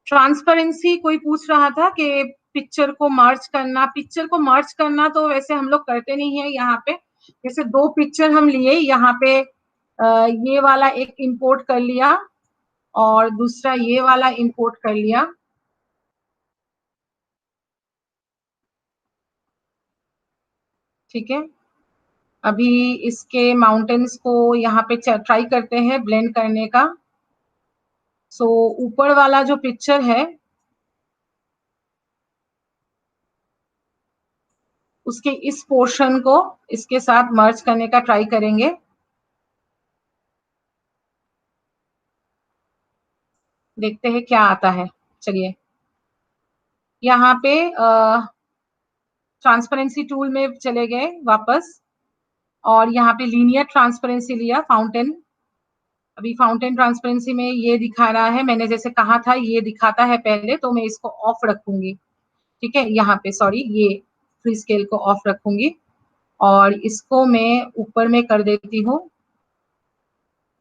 ट्रांसपेरेंसी, कोई पूछ रहा था कि पिक्चर को मर्ज करना तो वैसे हम लोग करते नहीं है यहाँ पे। जैसे दो पिक्चर हम लिए, यहाँ पे ये वाला एक इंपोर्ट कर लिया और दूसरा ये वाला इंपोर्ट कर लिया, ठीक है। अभी इसके माउंटेन्स को यहाँ पे ट्राई करते हैं ब्लेंड करने का। सो ऊपर वाला जो पिक्चर है उसके इस पोर्शन को इसके साथ मर्ज करने का ट्राई करेंगे, देखते हैं क्या आता है। चलिए यहाँ पे ट्रांसपेरेंसी टूल में चले गए वापस, और यहाँ पे लीनियर ट्रांसपेरेंसी लिया, फाउंटेन। अभी फाउंटेन ट्रांसपेरेंसी में ये दिखा रहा है, मैंने जैसे कहा था ये दिखाता है पहले, तो मैं इसको ऑफ रखूंगी, ठीक है। यहाँ पे सॉरी, ये फ्री स्केल को ऑफ रखूंगी और इसको मैं ऊपर में कर देती हूँ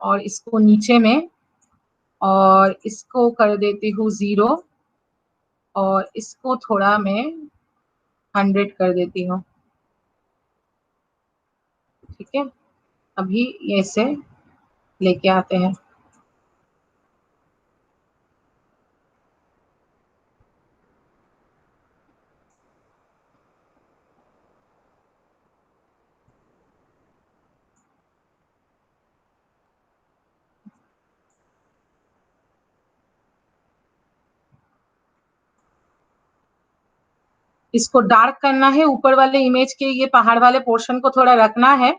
और इसको नीचे में, और इसको कर देती हूँ 0 और इसको थोड़ा मैं 100 कर देती हूँ, ठीक है। अभी ये से लेके आते हैं, इसको डार्क करना है, ऊपर वाले इमेज के ये पहाड़ वाले पोर्शन को थोड़ा रखना है,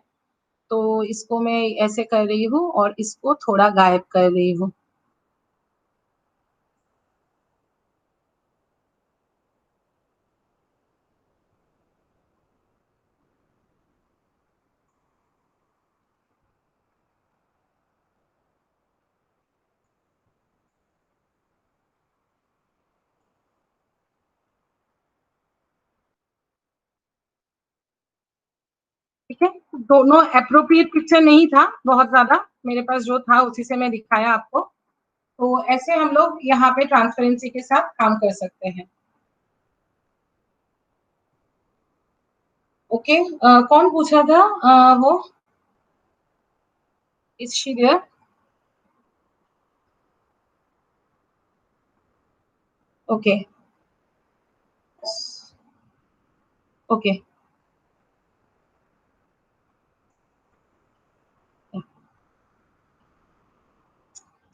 तो इसको मैं ऐसे कर रही हूँ और इसको थोड़ा गायब कर रही हूँ। ठीक है, दोनों अप्रोप्रिएट पिक्चर नहीं था बहुत ज्यादा, मेरे पास जो था उसी से मैं दिखाया आपको। तो ऐसे हम लोग यहाँ पे ट्रांसपेरेंसी के साथ काम कर सकते हैं, ओके। कौन पूछा था वो, is she there? Okay okay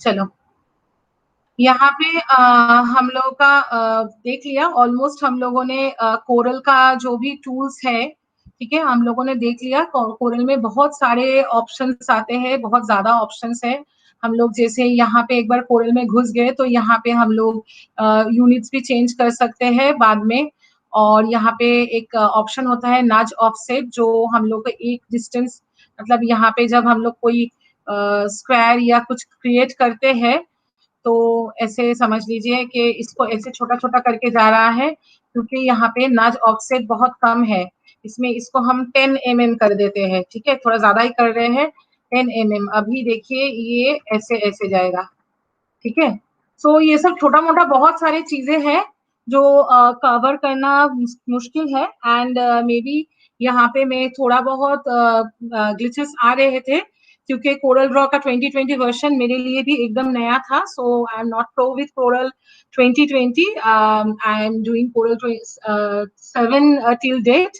चलो यहाँ पे हम लोगों का देख लिया ऑलमोस्ट, हम लोगों ने कोरल का जो भी टूल्स है, ठीक है, हम लोगों ने देख लिया। कोरल में बहुत सारे ऑप्शंस आते हैं, बहुत ज्यादा ऑप्शंस है। हम लोग जैसे यहाँ पे एक बार कोरल में घुस गए तो यहाँ पे हम लोग यूनिट्स भी चेंज कर सकते हैं बाद में, और यहाँ पे एक ऑप्शन होता है नाज ऑफसेट, जो हम लोग को एक डिस्टेंस, मतलब यहाँ पे जब हम लोग कोई स्क्वायर या कुछ क्रिएट करते हैं तो ऐसे समझ लीजिए कि इसको ऐसे छोटा छोटा करके जा रहा है, क्योंकि यहाँ पे नाज ऑफसेट बहुत कम है, इसमें इसको हम 10 mm कर देते हैं, ठीक है, थोड़ा ज्यादा ही कर रहे हैं, 10 mm। अभी देखिए ये ऐसे ऐसे जाएगा, ठीक है। सो ये सब छोटा मोटा बहुत सारी चीजें हैं जो कवर करना मुश्किल है, एंड मे बी यहाँ पे मैं थोड़ा बहुत ग्लिचेस आ रहे थे क्योंकि कोरल ड्रॉ का 2020 वर्जन मेरे लिए भी एकदम नया था, so I am not pro with Corel 2020. I am doing Corel 7 till date.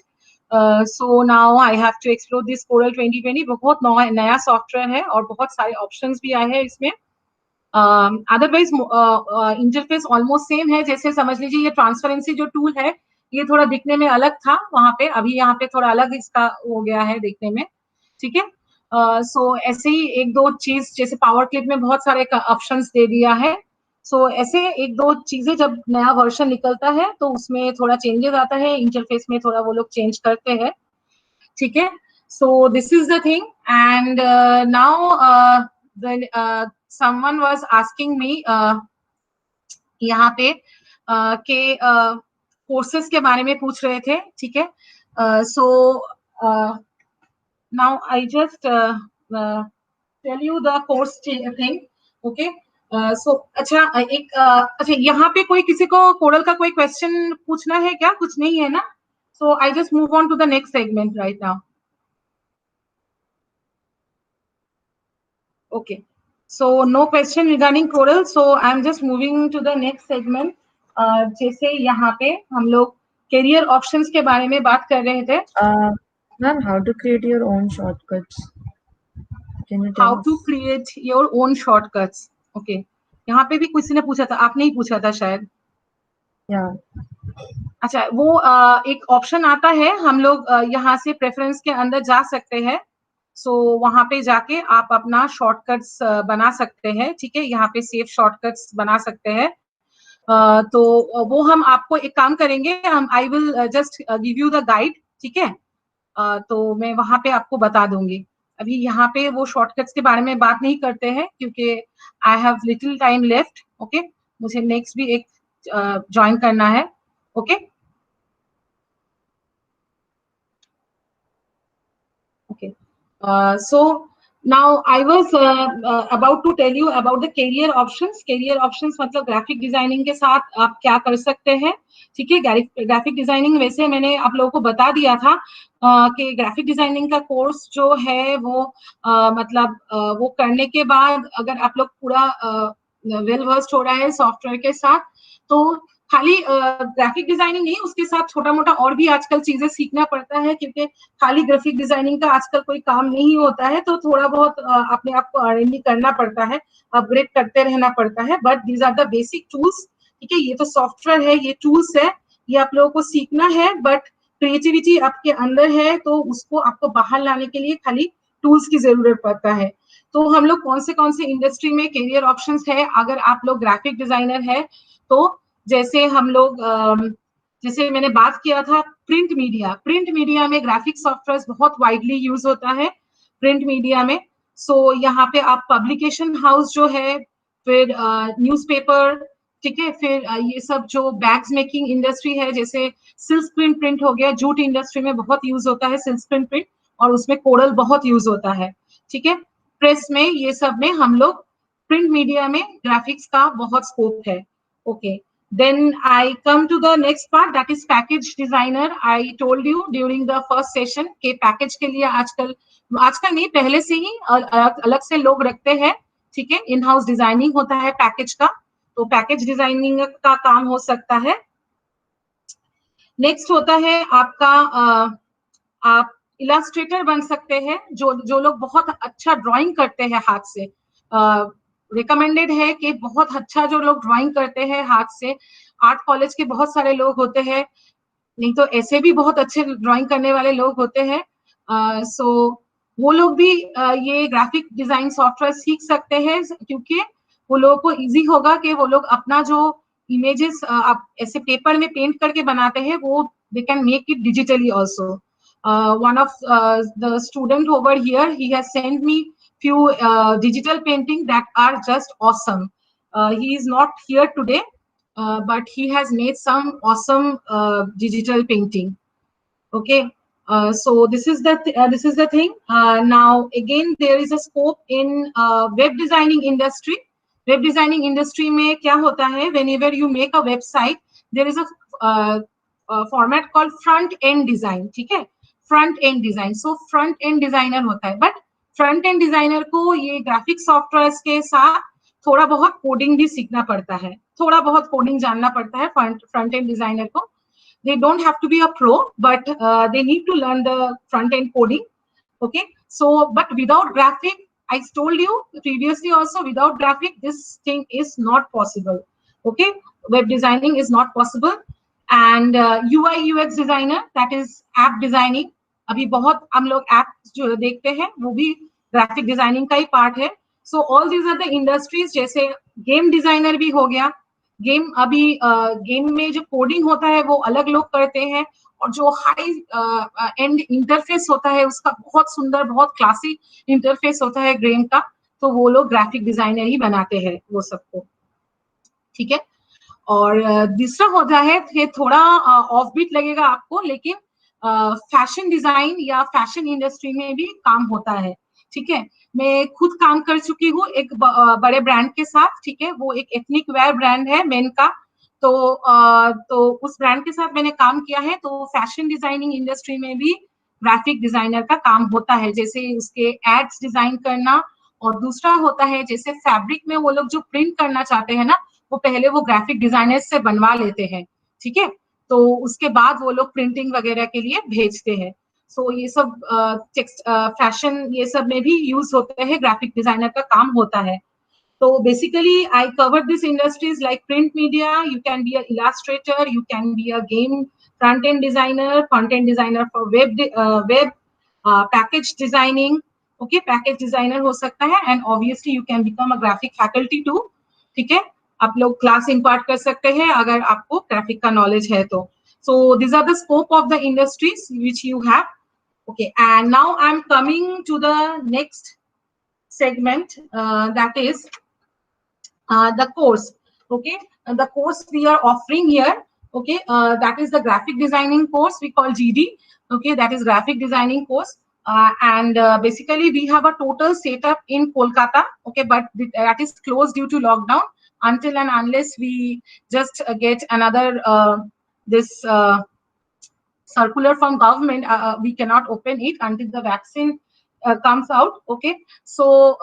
So now I have to explore this Coral 2020. बहुत नया सॉफ्टवेयर है और बहुत सारे ऑप्शंस भी आए हैं इसमें. अदरवाइज इंटरफेस ऑलमोस्ट सेम है. जैसे समझ लीजिए ये ट्रांसपेरेंसी जो टूल है ये थोड़ा दिखने में अलग था वहां पे, अभी यहाँ पे थोड़ा अलग इसका हो गया है देखने में. ठीक है. सो ऐसे ही एक दो चीज, जैसे पावर क्लिप में बहुत सारे ऑप्शंस दे दिया है. सो ऐसे एक दो चीजें जब नया वर्जन निकलता है तो उसमें थोड़ा चेंजेस आता है, इंटरफेस में थोड़ा वो लोग चेंज करते हैं. ठीक है. So this is the thing. And now someone was asking me यहाँ पे के कोर्सेज के बारे में पूछ रहे थे. ठीक है. So now I just tell you the course thing. Okay. So अच्छा अच्छा यहाँ पे कोई किसी को कोरल का कोई क्वेश्चन पूछना है क्या? कुछ नहीं है ना? So I just move on to the next segment right now. Okay. So no question regarding Coral. So I'm just moving to the next segment. जैसे यहाँ पे हम लोग career options के बारे में बात कर रहे थे. Ma'am, how to create your own shortcuts? Can you tell How us? to create your own shortcuts. Okay. यहाँ पे भी किसी ने पूछा था, आपने ही पूछा था शायद. Yeah. अच्छा, वो एक ऑप्शन आता है, हम लोग यहाँ से प्रेफरेंस के अंदर जा सकते हैं. सो वहां पे जाके आप अपना शॉर्टकट्स बना सकते हैं. ठीक है. यहाँ पे सेफ शॉर्टकट्स बना सकते हैं. तो वो हम आपको एक काम करेंगे, हम I will just give you the guide. ठीक है. तो मैं वहां पे आपको बता दूंगी. अभी यहाँ पे वो शॉर्टकट्स के बारे में बात नहीं करते हैं क्योंकि I have little time left. Okay. मुझे नेक्स्ट भी एक ज्वाइन करना है. Okay. Okay. So now I was about to tell you about the career options. Career options मतलब ग्राफिक डिजाइनिंग के साथ आप क्या कर सकते हैं. ठीक है. ग्राफिक डिजाइनिंग वैसे मैंने आप लोगों को बता दिया था कि ग्राफिक डिजाइनिंग का कोर्स जो है वो मतलब वो करने के बाद अगर आप लोग पूरा वेल वर्स्ड हो रहा है सॉफ्टवेयर के साथ, तो खाली ग्राफिक डिजाइनिंग नहीं, उसके साथ छोटा मोटा और भी आजकल चीजें सीखना पड़ता है क्योंकि खाली ग्राफिक डिजाइनिंग का आजकल कोई काम नहीं होता है. तो थोड़ा बहुत अपने आप को R&D करना पड़ता है, अपग्रेड करते रहना पड़ता है. But these are the basic tools. ठीक है. ये तो सॉफ्टवेयर है, ये टूल्स है, ये आप लोगों को सीखना है. बट क्रिएटिविटी आपके अंदर है तो उसको आपको बाहर लाने के लिए खाली टूल्स की जरूरत पड़ता है. तो हम लोग कौन से इंडस्ट्री में करियर ऑप्शंस है अगर आप लोग ग्राफिक डिजाइनर है तो, जैसे हम लोग जैसे मैंने बात किया था प्रिंट मीडिया में ग्राफिक सॉफ्टवेयर बहुत वाइडली यूज होता है प्रिंट मीडिया में. सो यहाँ पे आप पब्लिकेशन हाउस जो है, फिर न्यूज़पेपर. ठीक है. फिर ये सब जो बैग्स मेकिंग इंडस्ट्री है, जैसे सिल्क स्क्रीन प्रिंट हो गया, जूट इंडस्ट्री में बहुत यूज होता है सिल्क स्क्रीन प्रिंट और उसमें कोरल बहुत यूज होता है. ठीक है. प्रेस में ये सब में हम लोग प्रिंट मीडिया में ग्राफिक्स का बहुत स्कोप है. Okay. Then I come to the next part, that is package designer. I told you during the first session कि पैकेज के लिए आजकल नहीं पहले से ही अलग से लोग रखते हैं. ठीक है. इन हाउस डिजाइनिंग होता है पैकेज का, तो पैकेज डिजाइनिंग का काम हो सकता है. नेक्स्ट होता है आपका आप इलास्ट्रेटर बन सकते हैं. जो लोग बहुत अच्छा ड्राइंग करते हैं हाथ से, रिकमेंडेड है कि बहुत अच्छा जो लोग ड्राइंग करते हैं हाथ से, आर्ट कॉलेज के बहुत सारे लोग होते हैं, नहीं तो ऐसे भी बहुत अच्छे ड्राइंग करने वाले लोग होते हैं. सो वो लोग भी ये ग्राफिक डिजाइन सॉफ्टवेयर सीख सकते हैं क्योंकि वो लोगों को इजी होगा कि वो लोग अपना जो इमेजेस आप ऐसे पेपर में पेंट करके बनाते हैं वो they can make it digitally also. one of the student over here, he has sent me few digital painting that are just awesome. He is not here today, but he has made some awesome digital painting. Okay. So this is the thing. Now again there is a scope in web designing industry. Web designing industry में क्या होता है, whenever you make a website, there is a format called front end design, ठीक है, front end design. So front end designer होता है, but front end designer को ये ग्राफिक सॉफ्टवेयर के साथ थोड़ा बहुत कोडिंग भी सीखना पड़ता है, थोड़ा बहुत कोडिंग जानना पड़ता है फ्रंट एंड डिजाइनर को. They don't have to be a pro, but they need to learn the front end coding. Okay, so but without graphic, I told you previously also, without graphic this thing is not possible. Okay, web designing is not possible. And UI UX designer, that is app designing. अभी बहुत हम लोग app जो देखते हैं वो भी graphic designing का ही पार्ट है. So all these are the industries. जैसे गेम डिजाइनर भी हो गया, गेम अभी गेम में जो कोडिंग होता है वो अलग लोग करते हैं, और जो हाई एंड इंटरफेस होता है उसका बहुत सुंदर, बहुत क्लासी इंटरफेस होता है गेम का, तो वो लोग ग्राफिक डिजाइनर ही बनाते हैं वो सबको, ठीक है. और दूसरा होता है, ये थोड़ा ऑफ बीट लगेगा आपको, लेकिन फैशन डिजाइन या फैशन इंडस्ट्री में भी काम होता है, ठीक है. मैं खुद काम कर चुकी हूँ एक बड़े ब्रांड के साथ, ठीक है. वो एक एथनिक वेयर ब्रांड है मेन का, तो उस ब्रांड के साथ मैंने काम किया है. तो फैशन डिजाइनिंग इंडस्ट्री में भी ग्राफिक डिजाइनर का काम होता है, जैसे उसके एड्स डिजाइन करना. और दूसरा होता है जैसे फैब्रिक में वो लोग जो प्रिंट करना चाहते हैं ना, वो पहले वो ग्राफिक डिजाइनर से बनवा लेते हैं, ठीक है. तो उसके बाद वो लोग प्रिंटिंग वगैरह के लिए भेजते हैं. सो ये सब फैशन ये सब में भी यूज होते हैं, ग्राफिक डिजाइनर का काम होता है. So basically, I covered these industries like print media. You can be an illustrator, you can be a game front-end designer, front-end designer for web package designing. Okay, package designer हो सकता है, and obviously you can become a graphic faculty too. ठीक है, आप लोग class impart कर सकते हैं अगर आपको ग्राफिक का नॉलेज है तो. So these are the scope of the industries which you have. Okay, and now I'm coming to the next segment, that is the course. Okay, the course we are offering here, okay, that is the graphic designing course we call GD. Okay, that is graphic designing course. And basically we have a total setup in Kolkata, okay, but that is closed due to lockdown until and unless we just get another this circular from government. We cannot open it until the vaccine comes out. Okay, so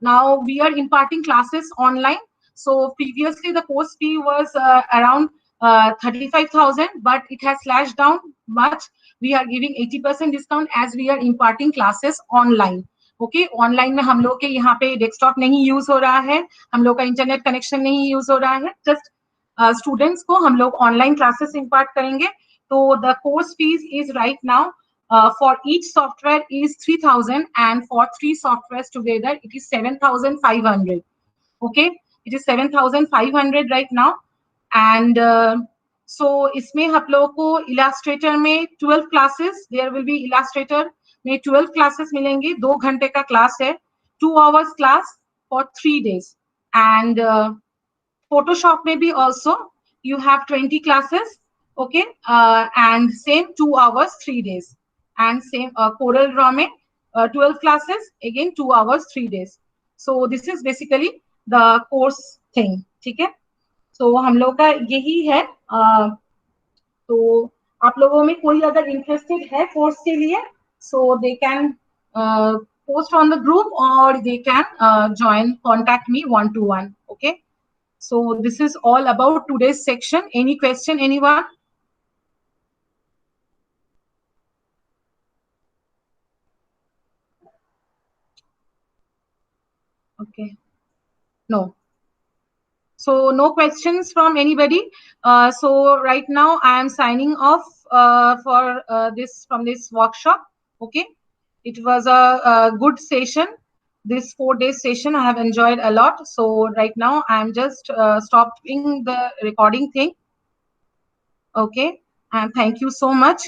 now we are imparting classes online. So previously the course fee was around 35,000, but it has slashed down much. We are giving 80% discount as we are imparting classes online. Okay, online में हम लोग के यहाँ पे desktop नहीं use हो रहा है, हम लोग का इंटरनेट कनेक्शन नहीं यूज हो रहा है, जस्ट स्टूडेंट्स को हम लोग ऑनलाइन क्लासेस इम्पार्ट करेंगे. तो the course fees is right now for each software is 3,000, and for 3 softwares together it is 7,500. Okay, it is 7,500 right now. And so इसमें आप लोगों को Illustrator में 12 classes, there will be Illustrator में 12 classes मिलेंगे. 2 घंटे का क्लास है, 2 hours class for 3 days. And Photoshop में भी also you have 20 classes. Okay, and same 2 hours 3 days. And same Corel Draw में 12 classes, again 2 hours 3 days. So this is basically the course thing, ठीक है. So हम लोग का यही है. तो आप लोगों में कोई अगर इंटरेस्टेड है कोर्स के लिए, so they can post on the group or they can join, contact me 1-to-1. Okay, so this is all about today's section. Any question, anyone? Okay, no. So no questions from anybody. So right now I am signing off for this workshop. Okay, it was a good session. This 4-day session I have enjoyed a lot. So right now I am just stopping the recording thing. Okay, and thank you so much.